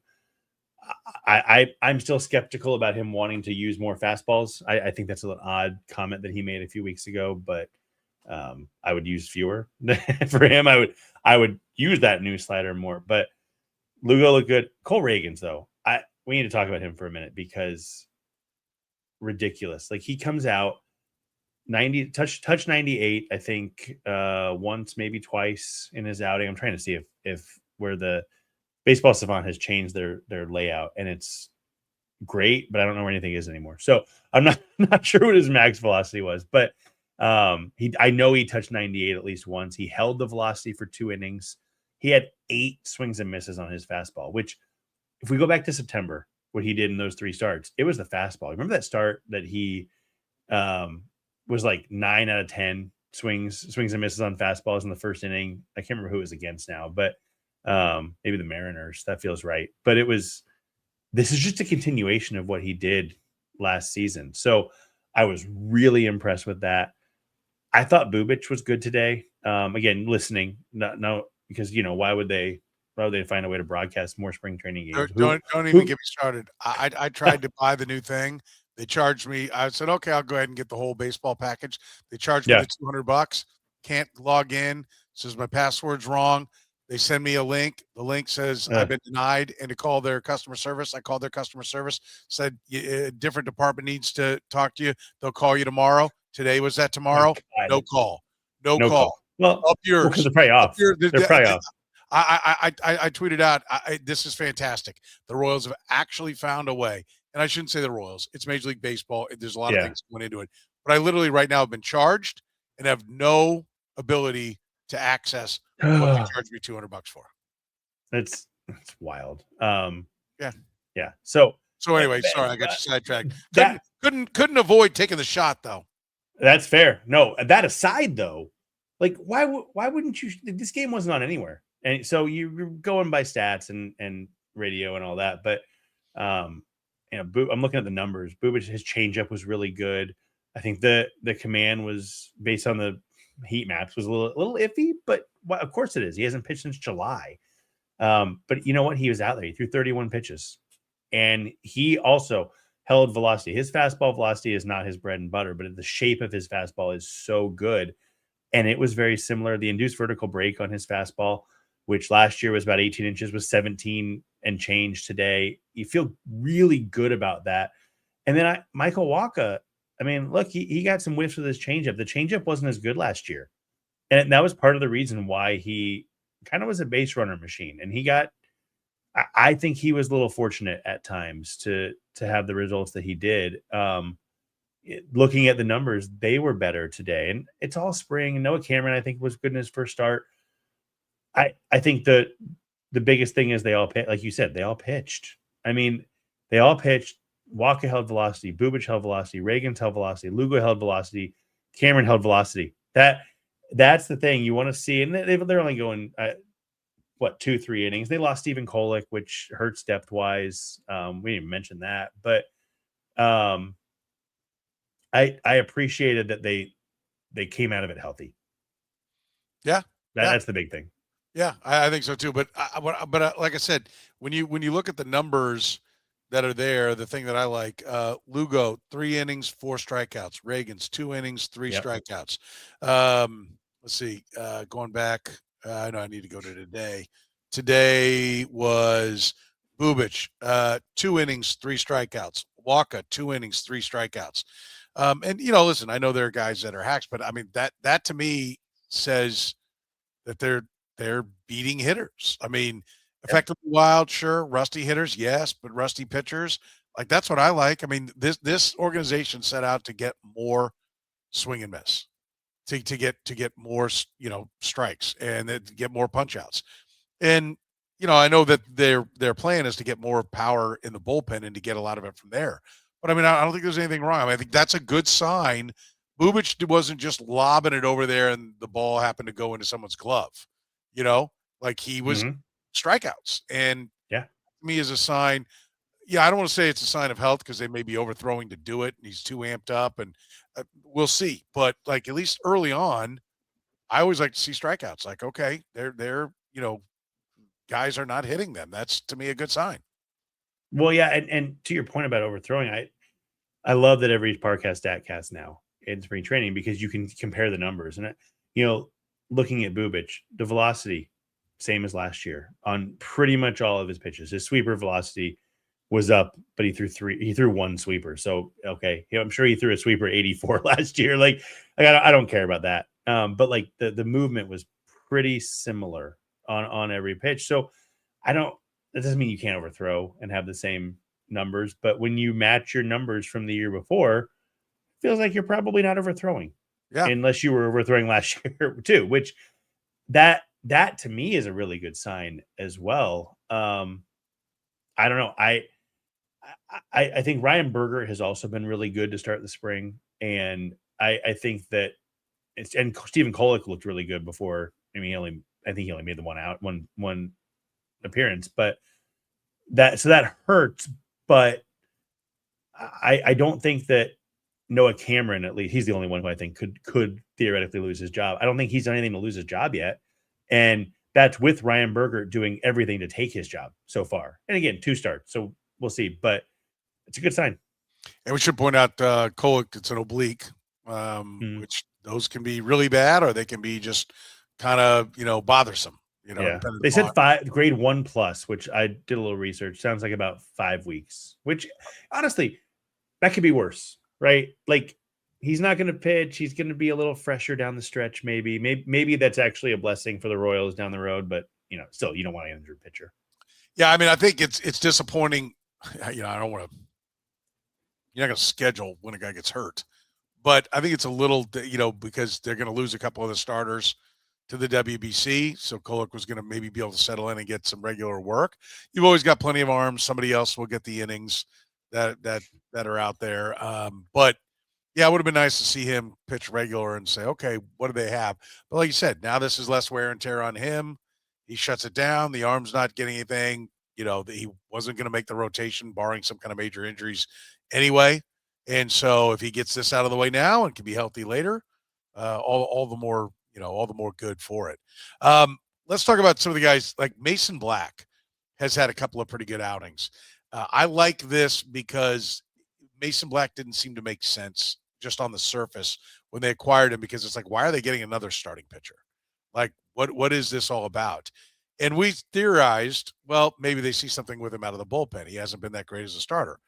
I'm still skeptical about him wanting to use more fastballs. I think that's an odd comment that he made a few weeks ago, but I would use fewer for him. I would use that new slider more, but Lugo looked good. Cole Ragans, though, we need to talk about him for a minute, because ridiculous. Like, he comes out 90 touch 98, I think, once, maybe twice in his outing. I'm trying to see if where the Baseball Savant has changed their layout, and it's great, but I don't know where anything is anymore. So I'm not sure what his max velocity was, but I know he touched 98 at least once. He held the velocity for 2 innings. He had 8 swings and misses on his fastball, which, if we go back to September, what he did in those 3 starts, it was the fastball. Remember that start that he was like 9 out of 10 swings and misses on fastballs in the first inning? I can't remember who it was against now, but maybe the Mariners. That feels right. But this is just a continuation of what he did last season. So I was really impressed with that. I thought Bubic was good today. Again, listening, no, because why would they find a way to broadcast more spring training games? Don't even get me started. I tried to buy the new thing. They charged me. I said, okay, I'll go ahead and get the whole baseball package. They charged me the $200. Can't log in. Says my password's wrong. They send me a link. The link says I've been denied, and to call their customer service. I called their customer service, said a different department needs to talk to you. They'll call you tomorrow. Today was that tomorrow? No call. No call. Well, up yours. Because they're probably off. They're probably off. I tweeted out, this is fantastic. The Royals have actually found a way. And I shouldn't say the Royals. It's Major League Baseball. There's a lot of things going into it. But I literally right now have been charged and have no ability to access what they charged me $200 for. It's wild. Yeah. So anyway, sorry, I got you sidetracked. Couldn't avoid taking the shot, though. That's fair. No, that aside, though, like, why wouldn't you? This game wasn't on anywhere, and so you're going by stats and radio and all that. But I'm looking at the numbers. His changeup was really good. I think the command was, based on the heat maps, was a little iffy, but of course it is. He hasn't pitched since July. But you know what? He was out there. He threw 31 pitches, and he also held velocity. His fastball velocity is not his bread and butter, but the shape of his fastball is so good. And it was very similar. The induced vertical break on his fastball, which last year was about 18 inches, was 17 and change today. You feel really good about that. And then Michael Waka, I mean, look, he got some whiffs with his changeup. The changeup wasn't as good last year. And that was part of the reason why he kind of was a base runner machine. And I think he was a little fortunate at times to have the results that he did. Looking at the numbers, they were better today, and it's all spring. And Noah Cameron, I think, was good in his first start. I think the biggest thing is they all pitched. Like you said, they all pitched. I mean, they all pitched. Waka held velocity, Bubic held velocity, Ragans held velocity, Lugo held velocity, Cameron held velocity. That's the thing you want to see. And they're only going 2-3 innings. They lost Stephen Kolek, which hurts depth wise. We didn't even mention that, but I appreciated that they came out of it healthy. Yeah, that's the big thing. Yeah, I think so too. But like I said, when you look at the numbers that are there, the thing that I like, Lugo 3 innings, 4 strikeouts. Ragans 2 innings, 3 strikeouts. Let's see, going back. I know I need to go to today. Today was Bubic, 2 innings, 3 strikeouts. Waka 2 innings, 3 strikeouts. And listen, I know there are guys that are hacks, but I mean that to me says that they're beating hitters. I mean, effectively wild, sure, rusty hitters, yes, but rusty pitchers, like, that's what I like. I mean, this organization set out to get more swing and miss, to get more strikes, and then to get more punch outs. And I know that their plan is to get more power in the bullpen and to get a lot of it from there. But I mean, I don't think there's anything wrong. I mean, I think that's a good sign. Bubic wasn't just lobbing it over there and the ball happened to go into someone's glove. Like he was Mhm. strikeouts. And Yeah. to me is a sign. Yeah, I don't want to say it's a sign of health because they may be overthrowing to do it and he's too amped up and we'll see. But like at least early on, I always like to see strikeouts. Like, okay, they're guys are not hitting them. That's to me a good sign. Well, yeah, and to your point about overthrowing, I love that every park has StatCast now in spring training because you can compare the numbers. And looking at Bubic, the velocity same as last year on pretty much all of his pitches. His sweeper velocity was up, but he threw one sweeper. So okay, I'm sure he threw a sweeper 84 last year. Like I don't care about that. But like the movement was pretty similar on every pitch. So I don't. That doesn't mean you can't overthrow and have the same numbers, but when you match your numbers from the year before, it feels like you're probably not overthrowing, Yeah. unless you were overthrowing last year too. Which that to me is a really good sign as well. I don't know. I think Ryan Berger has also been really good to start the spring, and I think that and Stephen Kolek looked really good before. I mean, I think he only made the one appearance, but that hurts. But I don't think that Noah Cameron, at least he's the only one who I think could theoretically lose his job. I don't think he's done anything to lose his job yet, and that's with Ryan Berger doing everything to take his job so far. And again, 2 starts, so we'll see. But it's a good sign. And we should point out Kolek, it's an oblique, which those can be really bad or they can be just kind of, bothersome. Yeah. They said grade 1+, which I did a little research. Sounds like about 5 weeks, which honestly, that could be worse, right? Like he's not going to pitch. He's going to be a little fresher down the stretch. Maybe that's actually a blessing for the Royals down the road, but still you don't want an injured pitcher. Yeah. I mean, I think it's disappointing. I don't want to, you're not going to schedule when a guy gets hurt, but I think it's a little, because they're going to lose a couple of the starters to the WBC. So Kolek was going to maybe be able to settle in and get some regular work. You've always got plenty of arms. Somebody else will get the innings that are out there. But yeah, it would have been nice to see him pitch regular and say, okay, what do they have? But like you said, now this is less wear and tear on him. He shuts it down. The arm's not getting anything. He wasn't going to make the rotation, barring some kind of major injuries anyway. And so if he gets this out of the way now and can be healthy later, all the more, all the more good for it. Let's talk about some of the guys like Mason Black has had a couple of pretty good outings. I like this because Mason Black didn't seem to make sense just on the surface when they acquired him, because it's like, why are they getting another starting pitcher? Like, what is this all about? And we theorized, well, maybe they see something with him out of the bullpen. He hasn't been that great as a starter.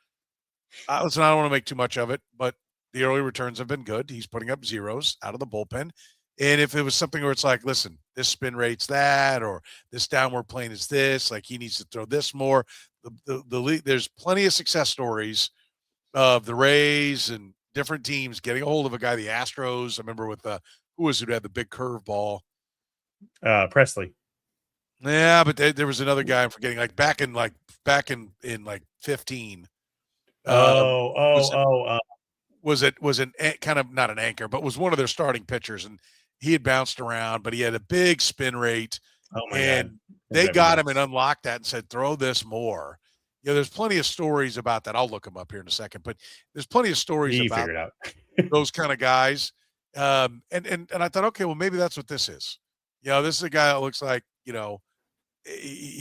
Listen, I don't want to make too much of it, but the early returns have been good. He's putting up zeros out of the bullpen. And if it was something where it's like, listen, this spin rate's that, or this downward plane is this, like he needs to throw this more. The league, there's plenty of success stories of the Rays and different teams getting a hold of a guy. The Astros, I remember with who had the big curveball? Presley. Yeah, but there was another guy I'm forgetting. Like back in 15. Was an kind of not an anchor, but was one of their starting pitchers, and he had bounced around, but he had a big spin rate. Oh my and God. They got him and unlocked that and said, throw this more. There's plenty of stories about that. I'll look him up here in a second, but there's plenty of stories about those kind of guys. And I thought, okay, well, maybe that's what this is. This is a guy that looks like, he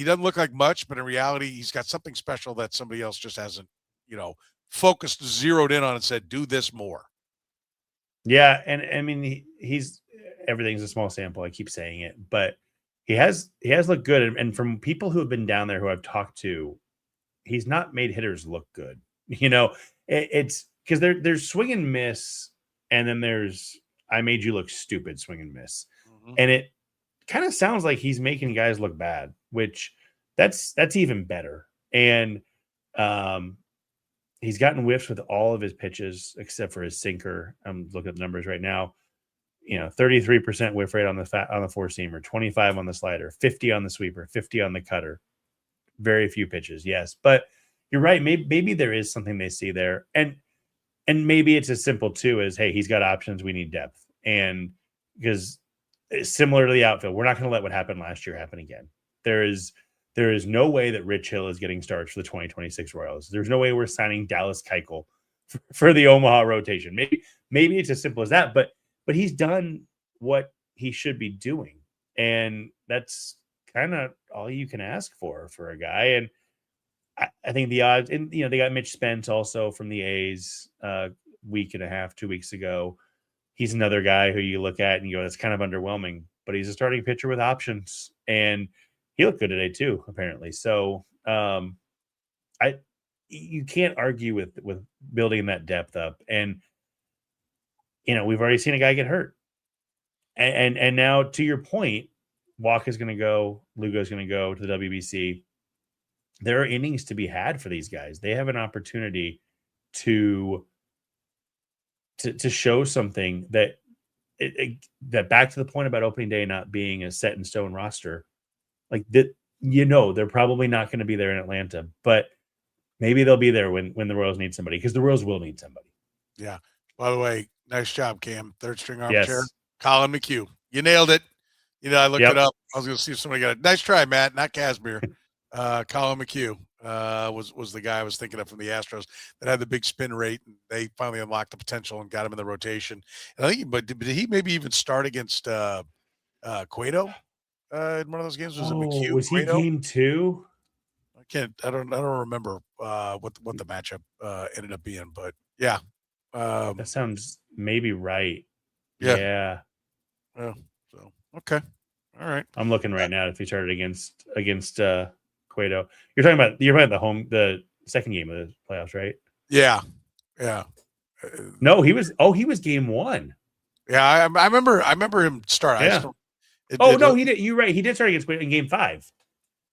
doesn't look like much, but in reality, he's got something special that somebody else just hasn't, focused, zeroed in on and said, do this more. Yeah. And I mean, he's everything's a small sample. I keep saying it, but he has looked good. And from people who have been down there who I've talked to, he's not made hitters look good. It's because there's swing and miss. And then there's, I made you look stupid swing and miss. Mm-hmm. And it kind of sounds like he's making guys look bad, which that's even better. And, he's gotten whiffs with all of his pitches except for his sinker. I'm looking at the numbers right now. 33% whiff rate on the four seamer, 25 on the slider, 50 on the sweeper, 50 on the cutter. Very few pitches, yes, but you're right. Maybe there is something they see there, and maybe it's as simple too as, hey, he's got options. We need depth, and because it's similar to the outfield, we're not going to let what happened last year happen again. There is no way that Rich Hill is getting starts for the 2026 Royals. There's no way we're signing Dallas Keuchel for the Omaha rotation. Maybe it's as simple as that, but he's done what he should be doing, and that's kind of all you can ask for a guy. And I think the odds, and they got Mitch Spence also from the A's week and a half, 2 weeks ago. He's another guy who you look at and you go, that's kind of underwhelming, but he's a starting pitcher with options, and he looked good today too, apparently. So you can't argue with building that depth up. And we've already seen a guy get hurt, and now, to your point, Walk is going to go, Lugo is going to go to the WBC. There are innings to be had for these guys. They have an opportunity to show something that back to the point about opening day not being a set in stone roster, like that. They're probably not going to be there in Atlanta, but maybe they'll be there when the Royals need somebody, because the Royals will need somebody. Yeah. By the way, nice job, Cam. Third string armchair. Yes. Colin McHugh. You nailed it. I looked it up. I was going to see if somebody got it. Nice try, Matt. Not Casimir. Colin McHugh was the guy I was thinking of from the Astros that had the big spin rate, and they finally unlocked the potential and got him in the rotation. And I think, but did he maybe even start against Cueto in one of those games? Was it McHugh? Was he Cueto? game 2? I don't remember what the matchup ended up being, but yeah. That sounds maybe right. Yeah. So okay. All right. I'm looking right now if he started against Cueto. You're talking about the second game of the playoffs, right? Yeah. No, he was game 1. Yeah, I remember him start. Yeah. He did. You're right. He did start against Cueto in game 5.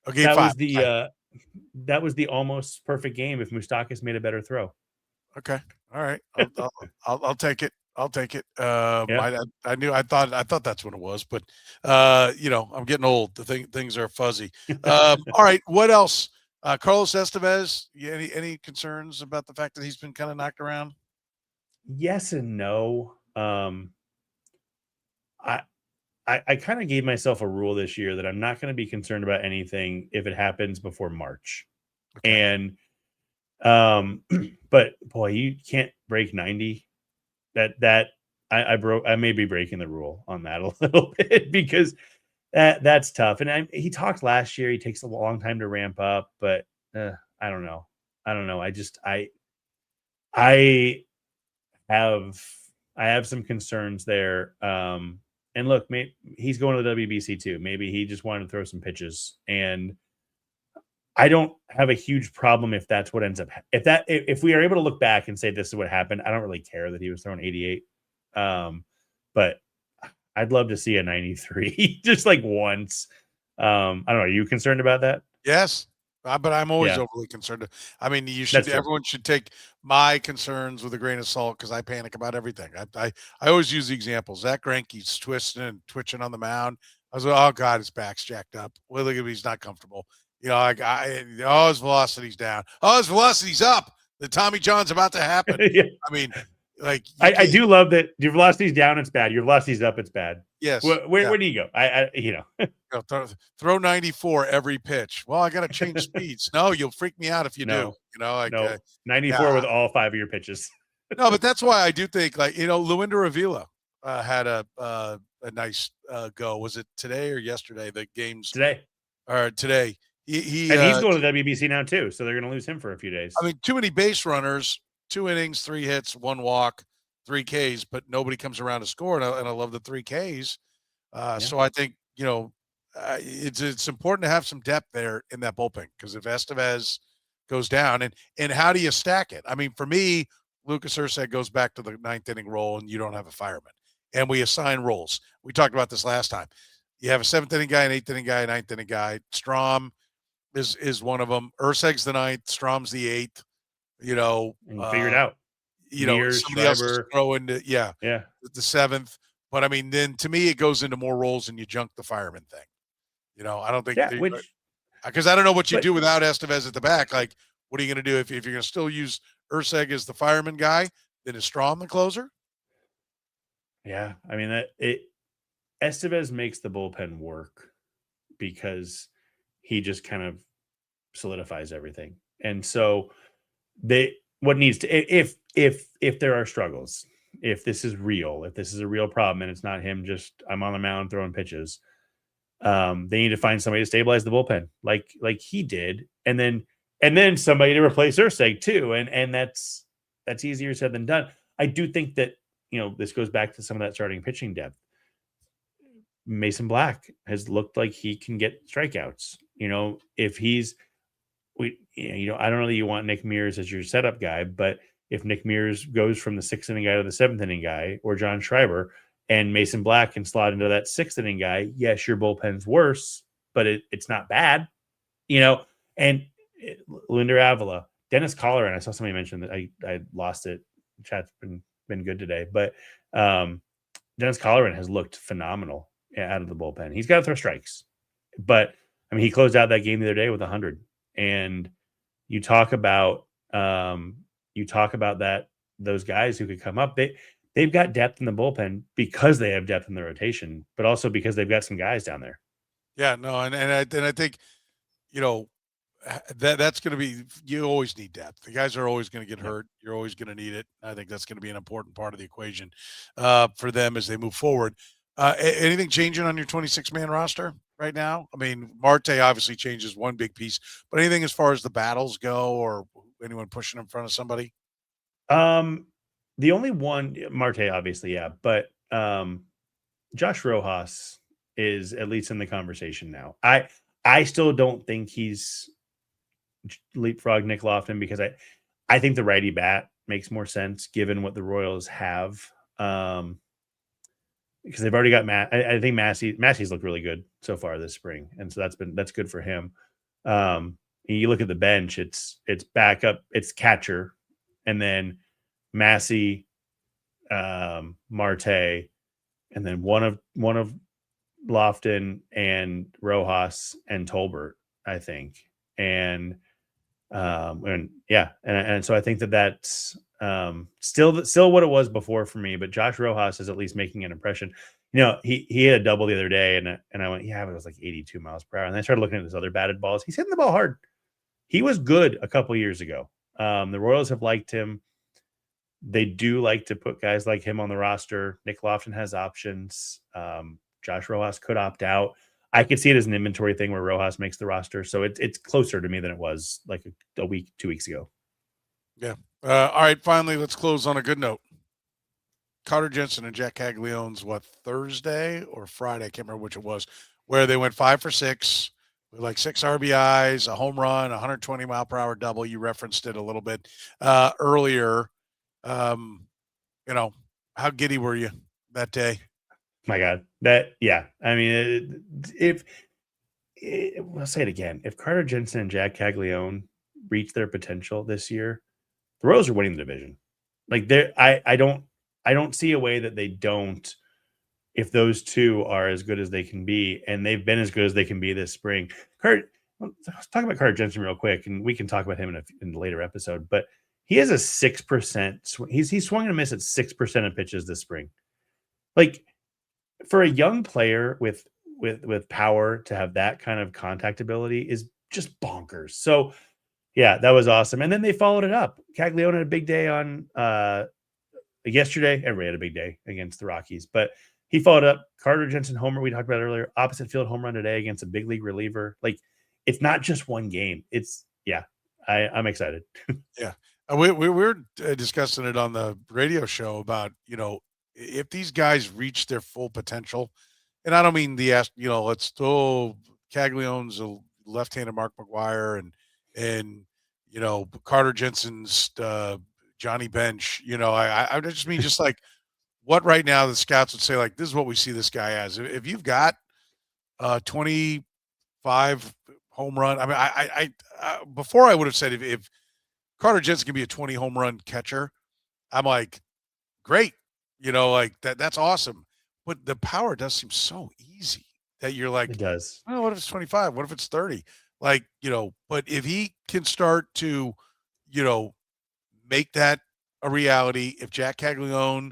Oh, game 5. That was the almost perfect game if Moustakas made a better throw. Okay. All right. I'll take it. I'll take it. Yeah. I thought that's what it was, but I'm getting old. Things are fuzzy. All right. What else? Carlos Estevez. Any concerns about the fact that he's been kind of knocked around? Yes and no. I kind of gave myself a rule this year that I'm not going to be concerned about anything if it happens before March. Okay. And but boy, you can't break 90. I may be breaking the rule on that a little bit, because that's tough. And he talked last year. He takes a long time to ramp up, but I don't know. I have some concerns there. And look, he's going to the WBC too. Maybe he just wanted to throw some pitches, and I don't have a huge problem if that's what ends up. If we are able to look back and say this is what happened, I don't really care that he was throwing 88. But I'd love to see a 93 just like once. I don't know. Are you concerned about that? Yes. But I'm always overly concerned. I mean, everyone should take my concerns with a grain of salt, because I panic about everything. I always use the example. Zach Greinke's twisting and twitching on the mound. I was like, oh God, his back's jacked up. Well, look at him, he's not comfortable. His velocity's down. Oh, his velocity's up. The Tommy John's about to happen. Yeah. I mean, like I do love that your velocity's down, it's bad. Your velocity's up, it's bad. Yes. Where do you go? Throw 94 every pitch. Well, I got to change speeds. No, you'll freak me out if you do. 94 with all 5 of your pitches. No, but that's why I do think, Luinder Avila had a nice go. Was it today or yesterday? The games today. Or today. He's going to the WBC now too, so they're going to lose him for a few days. I mean, too many base runners, 2 innings, 3 hits, 1 walk, 3 Ks, but nobody comes around to score, and I love the 3 Ks. So I think it's important to have some depth there in that bullpen, because if Estevez goes down, and how do you stack it? I mean, for me, Lucas Erceg goes back to the 9th inning role, and you don't have a fireman, and we assign roles. We talked about this last time. You have a 7th inning guy, an 8th inning guy, a 9th inning guy. Strom is one of them. Erceg's the 9th. Strom's the 8th. And figure it out. Somebody else is throwing the 7th. But I mean, then to me, it goes into more roles and you junk the fireman thing. I don't think Yeah, because I don't know what you but do without Estevez at the back. Like, what are you going to do if you're going to still use Urseg as the fireman guy? Then is Strahm the closer? yeah, I mean Estevez makes the bullpen work because he just kind of solidifies everything. And so what needs to if there are struggles, if this is real, if this is a real problem and it's not him just I'm on the mound throwing pitches, they need to find somebody to stabilize the bullpen like he did, and then somebody to replace Urseg too. And that's easier said than done. I do think that, this goes back to some of that starting pitching depth. Mason Black has looked like he can get strikeouts. If he's I don't know that you want Nick Mears as your setup guy, but if Nick Mears goes from the 6th inning guy to the 7th inning guy, or John Schreiber, and Mason Black can slot into that 6th inning guy, yes, your bullpen's worse, but it's not bad, And Linder Avila, Dennis Colleran, I saw somebody mention that I lost it. Chat's been good today, but Dennis Colleran has looked phenomenal out of the bullpen. He's got to throw strikes, but I mean, he closed out that game the other day with 100. And you talk about that those guys who could come up, they've got depth in the bullpen because they have depth in the rotation, but also because they've got some guys down there. Yeah, no, and I think that's going to be, you always need depth. The guys are always going to get hurt. You're always going to need it. I think that's going to be an important part of the equation for them as they move forward. Anything changing on your 26-man roster right now? I mean, Marte obviously changes one big piece, but anything as far as the battles go or anyone pushing in front of somebody? The only one, Marte, obviously, yeah, but Josh Rojas is at least in the conversation now. I still don't think he's leapfrog Nick Lofton because I think the righty bat makes more sense given what the Royals have. Because they've already got Matt. I think Massey's looked really good so far this spring, and so that's good for him. You look at the bench; it's backup, it's catcher, and then Massey, Marte, and then one of Lofton and Rojas and Tolbert, I think, and so I think that's still what it was before for me, but Josh Rojas is at least making an impression. He had a double the other day, and I went, yeah, but it was like 82 miles per hour. And I started looking at his other batted balls. He's hitting the ball hard. He was good a couple years ago. The Royals have liked him. They do like to put guys like him on the roster. Nick Lofton has options. Josh Rojas could opt out. I could see it as an inventory thing where Rojas makes the roster. So it's closer to me than it was like a week, 2 weeks ago. Yeah. All right. Finally, let's close on a good note. Carter Jensen and Jack Caglione's Thursday or Friday? I can't remember which it was, where they went 5 for 6 with like 6 RBIs, a home run, 120 mile per hour double. You referenced it a little bit earlier. How giddy were you that day? My God, I mean, I'll say it again. If Carter Jensen and Jack Caglione reach their potential this year, the Royals are winning the division. Like I don't see a way that they don't. If those two are as good as they can be, and they've been as good as they can be this spring. Let's talk about Carter Jensen real quick, and we can talk about him in a later episode. But he has a 6%. He's swung and missed at 6% of pitches this spring. Like, for a young player with power to have that kind of contact ability is just bonkers. So, yeah, that was awesome. And then they followed it up. Caglione had a big day on yesterday. Everybody had a big day against the Rockies, but he followed up. Carter Jensen homer, we talked about earlier, opposite field home run today against a big league reliever. Like, it's not just one game. I'm excited. Yeah. We were discussing it on the radio show about, if these guys reach their full potential, and I don't mean let's throw Caglione's a left-handed Mark McGuire and Carter Jensen's Johnny Bench. I just mean just like what right now the scouts would say, like, this is what we see this guy as. If you've got 25 home run, I mean, I before I would have said if Carter Jensen can be a 20 home run catcher, I'm like, great. Like that's awesome. but the power does seem so easy that you're like, It does. well, what if it's 25? What if it's 30? Like, but if he can start to, make that a reality, if Jack Caglianone,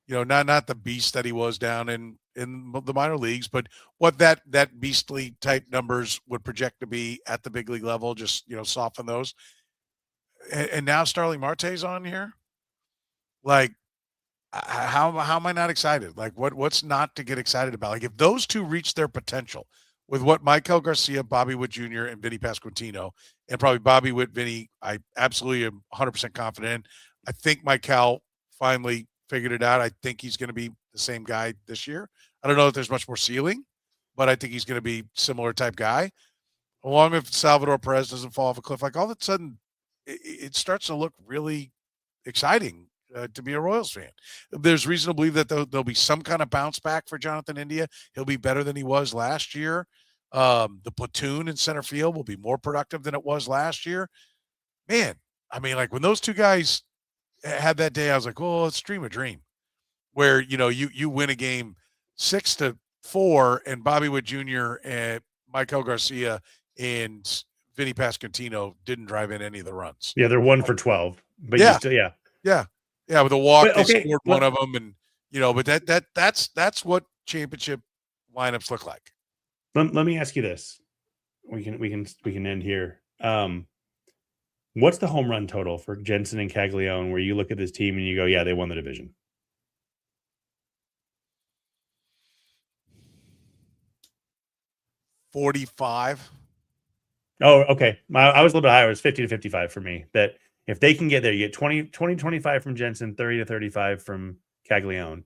not the beast that he was down in the minor leagues, but what that beastly type numbers would project to be at the big league level, just, soften those. And now Starling Marte's on here. Like, how am I not excited? Like, what's not to get excited about? Like, if those two reach their potential with what Michael Garcia, Bobby Witt Jr., and Vinny Pasquantino, and probably Bobby Witt, Vinny, I absolutely am 100% confident in. I think Michael finally figured it out. I think he's going to be the same guy this year. I don't know if there's much more ceiling, but I think he's going to be similar type guy. Along with Salvador Perez doesn't fall off a cliff, like all of a sudden it starts to look really exciting to be a Royals fan. There's reason to believe that there'll be some kind of bounce back for Jonathan India. He'll be better than he was last year. The platoon in center field will be more productive than it was last year. Man, I mean, like when those two guys had that day, I was like, oh, let's dream a dream where, you win a game 6-4 and Bobby Witt Jr. and Michael Garcia and Vinny Pasquantino didn't drive in any of the runs. Yeah, they're 1 for 12, but Yeah. you still, yeah. Yeah, with a walk, But, they scored one of them, and but that's what championship lineups look like. Let me ask you this. We can end here. What's the home run total for Jensen and Caglianone where you look at this team and you go, yeah, they won the division? 45. Oh, okay. I was a little bit higher. It was 50 to 55 for me. That if they can get there, you get 20, 25 from Jensen, 30 to 35 from Caglianone.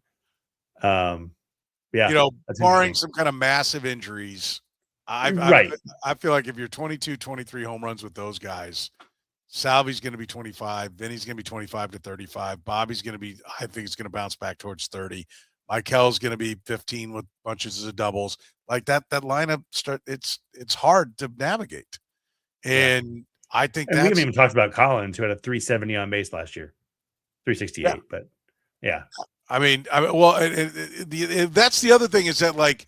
Yeah. Barring some kind of massive injuries, I feel like if you're 22, 23 home runs with those guys, Salvi's going to be 25, Vinny's going to be 25 to 35, Bobby's going to be, I think it's going to bounce back towards 30. Michael's going to be 15 with bunches of doubles. Like that lineup it's hard to navigate. And I think we haven't even talked about Collins, who had a 370 on base last year, 368. But yeah, I mean, that's the other thing is that like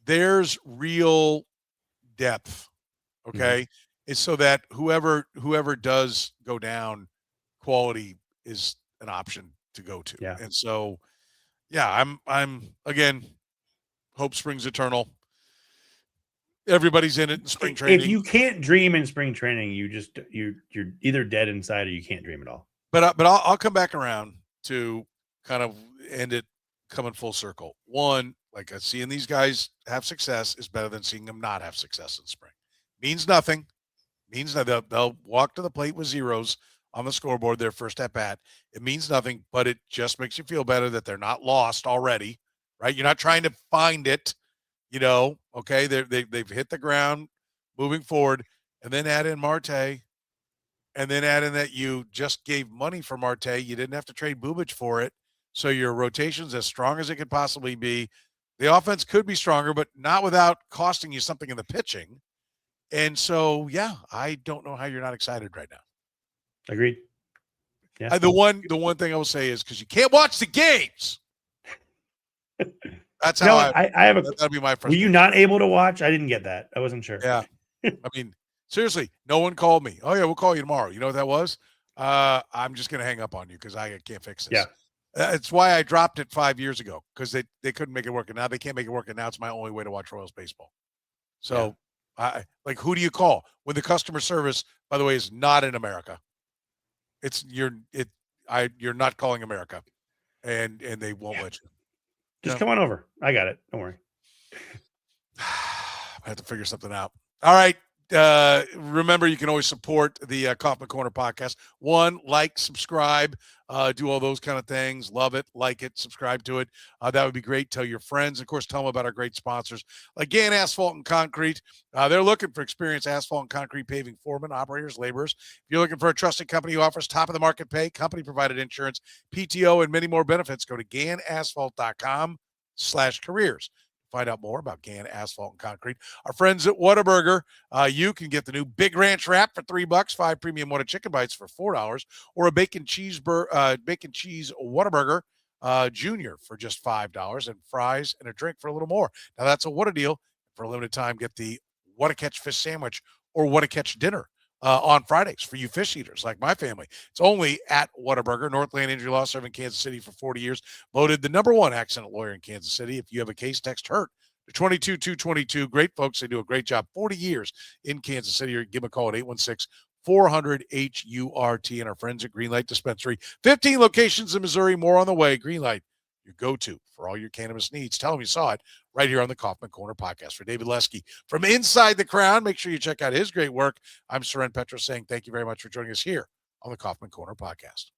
there's real depth. Okay, it's so that whoever does go down, quality is an option to go to. Yeah. And so, I'm again, hope springs eternal. Everybody's in it in spring training. If you can't dream in spring training, you're either dead inside or you can't dream at all. But I'll come back around to kind of end it coming full circle. One, like seeing these guys have success is better than seeing them not have success in spring. Means nothing. Means that they'll walk to the plate with zeros on the scoreboard their first at bat. It means nothing, but it just makes you feel better that they're not lost already, right? You're not trying to find it. Okay, they've hit the ground moving forward, and then add in Marte, and then add in that you just gave money for Marte. You didn't have to trade Bubic for it. So your rotation's as strong as it could possibly be. The offense could be stronger, but not without costing you something in the pitching. And so, I don't know how you're not excited right now. Agreed. Yeah. The one thing I will say is because you can't watch the games. That's how I have that'd be my first. Were you not able to watch? I didn't get that. I wasn't sure. Yeah. I mean, seriously, no one called me. Oh yeah, we'll call you tomorrow. You know what that was? I'm just gonna hang up on you because I can't fix this. Yeah. It's why I dropped it 5 years ago because they couldn't make it work, and now they can't make it work, and now it's my only way to watch Royals baseball. So, who do you call when the customer service, by the way, is not in America? You're not calling America, and they won't let you. Just come on over. I got it. Don't worry. I have to figure something out. All right. Remember, you can always support the Kaufman Corner podcast. One, like, subscribe, do all those kind of things. Love it, like it, subscribe to it. That would be great. Tell your friends. Of course, tell them about our great sponsors like Gann Asphalt and Concrete. They're looking for experienced asphalt and concrete paving foremen, operators, laborers. If you're looking for a trusted company who offers top-of-the-market pay, company-provided insurance, PTO, and many more benefits, go to GannAsphalt.com/careers. Find out more about Gann Asphalt and Concrete. Our friends at Whataburger, you can get the new Big Ranch Wrap for $3, 5 premium Whata chicken bites for $4, or a bacon cheese Whataburger Jr. for just $5 and fries and a drink for a little more. Now, that's a what a deal. For a limited time, get the What a Catch fish sandwich or What a Catch dinner on Fridays for you fish eaters like my family. It's only at Whataburger. Northland Injury Law, serving Kansas City for 40 years. Voted the #1 accident lawyer in Kansas City. If you have a case, text HURT to 22222. Great folks. They do a great job. 40 years in Kansas City. Or give them a call at 816-400-HURT. And our friends at Greenlight Dispensary. 15 locations in Missouri. More on the way. Greenlight, your go-to for all your cannabis needs. Tell them you saw it right here on the Kaufman Corner podcast. For David Lesky from Inside the Crown, make sure you check out his great work. I'm Soren Petro saying thank you very much for joining us here on the Kaufman Corner podcast.